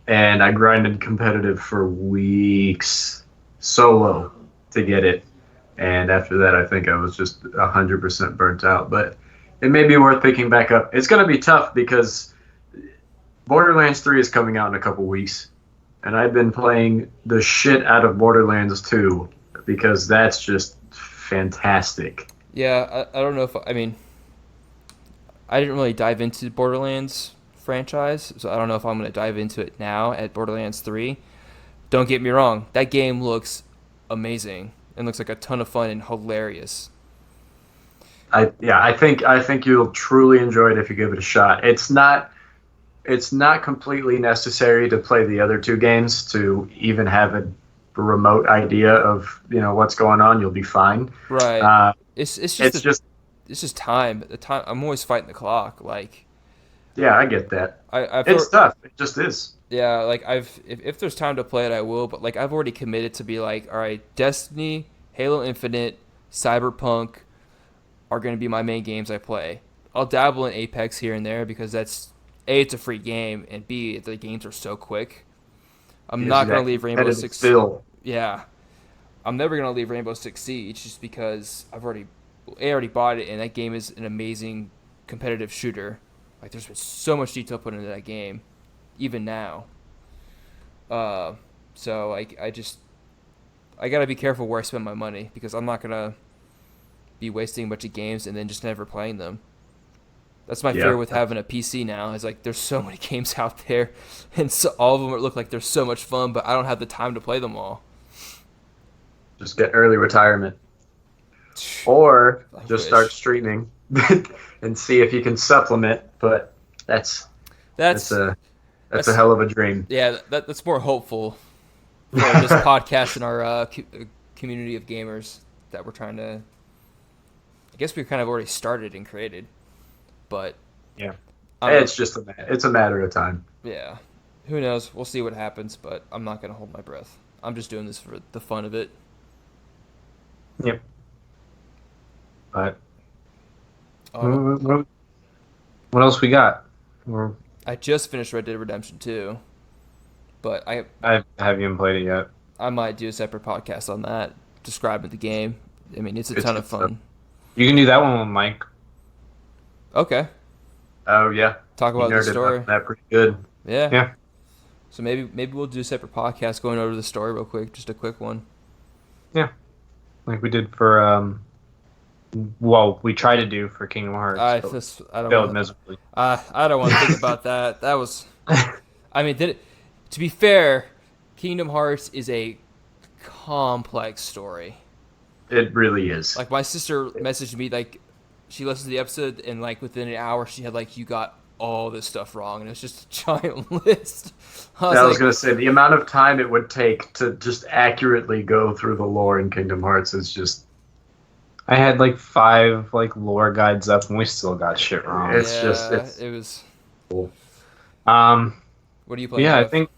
And I grinded competitive for weeks solo to get it. And after that, I think I was just 100% burnt out. But it may be worth picking back up. It's going to be tough because Borderlands 3 is coming out in a couple weeks. And I've been playing the shit out of Borderlands 2 because that's just fantastic. Yeah, I don't know if I mean I didn't really dive into Borderlands franchise, so I don't know if I'm going to dive into it now at Borderlands 3. Don't get me wrong, that game looks amazing and looks like a ton of fun and hilarious. I think you'll truly enjoy it if you give it a shot. It's not completely necessary to play the other 2 games to even have a remote idea of what's going on. You'll be fine. Right. It's just time. The time. I'm always fighting the clock. Like. Yeah, I get that. It's tough. It just is. Yeah, like if there's time to play it, I will. But like I've already committed to be like, all right, Destiny, Halo Infinite, Cyberpunk are going to be my main games I play. I'll dabble in Apex here and there because that's A, it's a free game, and B, the games are so quick. I'm not going to leave Rainbow Six. Yeah, I'm never going to leave Rainbow Six Siege just because I already bought it, and that game is an amazing competitive shooter. Like there's been so much detail put into that game, even now. So I gotta be careful where I spend my money because I'm not gonna be wasting a bunch of games and then just never playing them. That's my fear with having a PC now. Is like there's so many games out there, and so all of them look like they're so much fun, but I don't have the time to play them all. Just get early retirement, or just start streaming and see if you can supplement. But that's a hell of a dream. Yeah, that's more hopeful for this podcast and our community of gamers that we're trying to. I guess we kind of already started and created, but yeah, it's just a matter of time. Yeah, who knows? We'll see what happens, but I'm not gonna hold my breath. I'm just doing this for the fun of it. Yep. But what else we got? I just finished Red Dead Redemption 2, but I haven't even played it yet. I might do a separate podcast on that, describing the game. I mean, it's a ton of fun. You can do that one with Mike. Okay. Oh yeah. Talk about the story. That pretty good. Yeah. Yeah. So maybe we'll do a separate podcast going over the story real quick, just a quick one. Yeah. Like we did for well, we tried to do for Kingdom Hearts. I don't failed miserably. I don't want to think about that. That was, I mean, to be fair, Kingdom Hearts is a complex story. It really is. Like my sister messaged me, like she listened to the episode, and like within an hour, she had like, you got all this stuff wrong, and it was just a giant list. I was going to say the amount of time it would take to just accurately go through the lore in Kingdom Hearts is just. I had like 5 like lore guides up, and we still got shit wrong. It was. Cool. What do you play? Yeah, Jeff? I think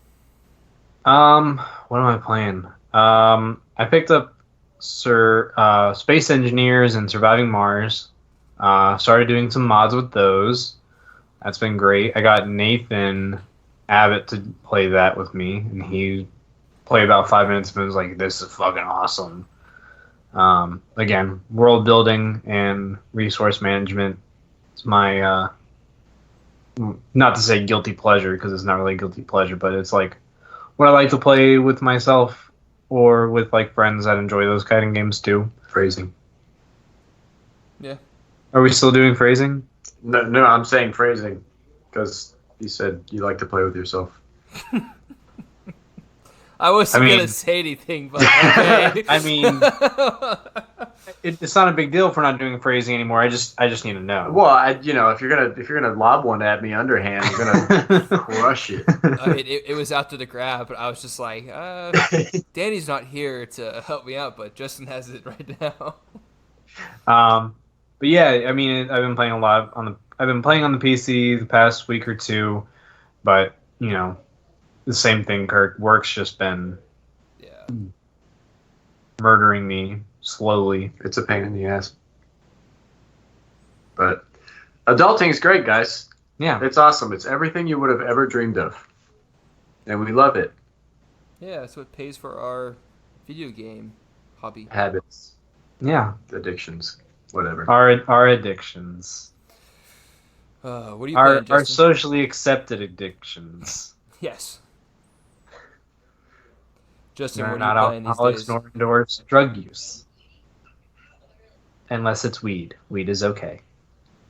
What am I playing? I picked up Space Engineers and Surviving Mars. Started doing some mods with those. That's been great. I got Nathan Abbott to play that with me, and he played about 5 minutes and was like, "This is fucking awesome." Again, world building and resource management is my not to say guilty pleasure because it's not really a guilty pleasure, but it's like what I like to play with myself or with like friends that enjoy those kind of games too. Phrasing. Yeah. Are we still doing phrasing? No, I'm saying phrasing because you said you like to play with yourself. I wasn't gonna say anything, but okay. I mean, it's not a big deal if we're not doing phrasing anymore. I just need to know. Well, if you're gonna lob one at me underhand, I'm gonna crush it. I mean, it was out to the grab, but I was just like, Danny's not here to help me out, but Justin has it right now. But yeah, I mean, I've been playing a lot I've been playing on the PC the past week or two, but you know, the same thing, Kirk. Work's just been murdering me slowly. It's a pain in the ass. But adulting is great, guys. Yeah. It's awesome. It's everything you would have ever dreamed of. And we love it. Yeah, so it pays for our video game hobby. Habits. Yeah. Addictions. Whatever. Our addictions. What are you playing, Justin? Our socially accepted addictions. Yes. Justin, They're what not are you playing these alcoholics days? nor endorse drug use. Unless it's weed. Weed is okay.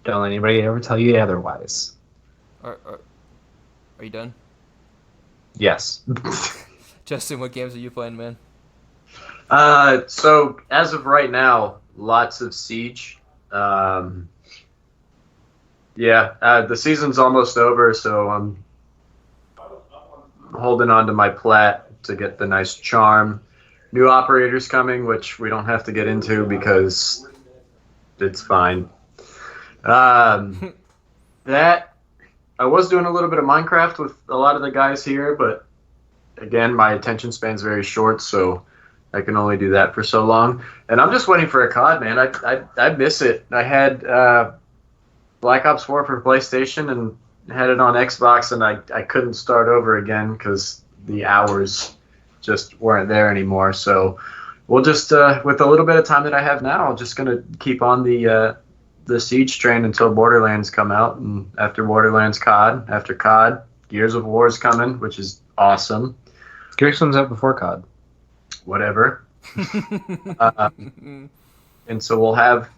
Don't let anybody ever tell you otherwise. Are you done? Yes. Justin, what games are you playing, man? So as of right now, lots of Siege. The season's almost over, so I'm holding on to my plat to get the nice charm. New operators coming, which we don't have to get into because it's fine. That I was doing a little bit of Minecraft with a lot of the guys here, but again, my attention span's very short, so I can only do that for so long. And I'm just waiting for a COD, man. I miss it. I had Black Ops 4 for PlayStation and had it on Xbox, and I couldn't start over again because the hours just weren't there anymore. So we'll just, with a little bit of time that I have now, I'm just going to keep on the Siege train until Borderlands come out. And after Borderlands, COD. After COD, Gears of War is coming, which is awesome. Gears comes out before COD. Whatever. And so we'll have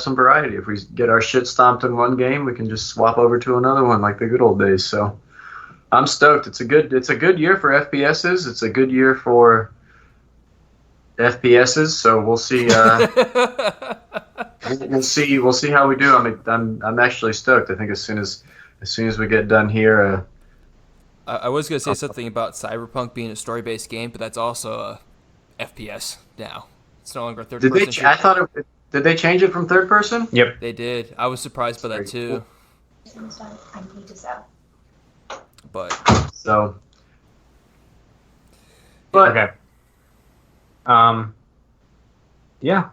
some variety. If we get our shit stomped in one game, we can just swap over to another one like the good old days. So I'm stoked. It's a good year for FPSs. It's a good year for FPSs. So we'll see. We'll see how we do. I'm actually stoked. I think as soon as we get done here. I was gonna say something about Cyberpunk being a story-based game, but that's also a FPS now. It's no longer a third-person shooter. Did they change it from third person? Yep. They did. I was surprised by that too. But okay. Yeah.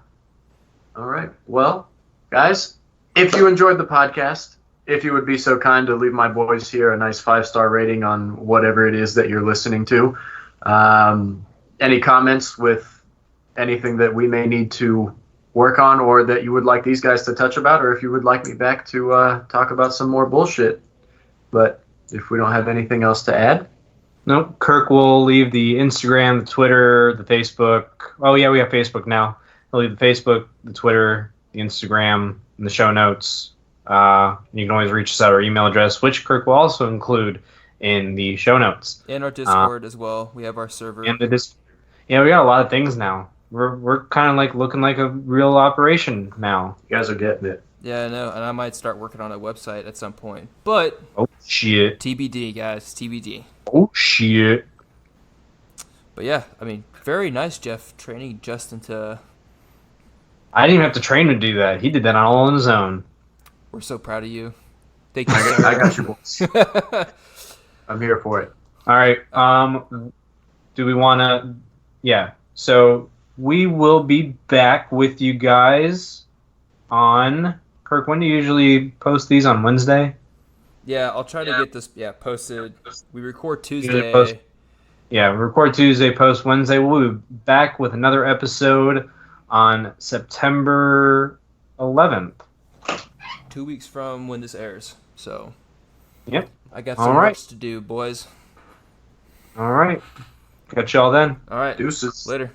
All right. Well, guys, if you enjoyed the podcast, if you would be so kind to leave my boys here a nice 5-star rating on whatever it is that you're listening to. Any comments with anything that we may need to work on or that you would like these guys to touch about, or if you would like me back to talk about some more bullshit. But if we don't have anything else to add. Nope. Kirk will leave the Instagram, the Twitter, the Facebook. Oh, yeah, we have Facebook now. He'll leave the Facebook, the Twitter, the Instagram, in the show notes. You can always reach us at our email address, which Kirk will also include in the show notes. And our Discord as well. We have our server. And yeah, we got a lot of things now. We're kind of like looking like a real operation now. You guys are getting it. Yeah, I know, and I might start working on a website at some point. But oh shit, TBD, guys, TBD. Oh shit. But yeah, I mean, very nice, Jeff, training Justin to. I didn't even have to train him to do that. He did that all on his own. We're so proud of you. Thank you, sir. I got you, boys. I'm here for it. All right. do we want to? Yeah. So we will be back with you guys on Kirk. When do you usually post these on Wednesday? Yeah, I'll try to get this posted. We record Usually post. Tuesday. Yeah, we record Tuesday, post Wednesday. We'll be back with another episode on September 11th. 2 weeks from when this airs. So. Yep. I got All some right. work to do, boys. All right. Catch y'all then. All right. Deuces. Later.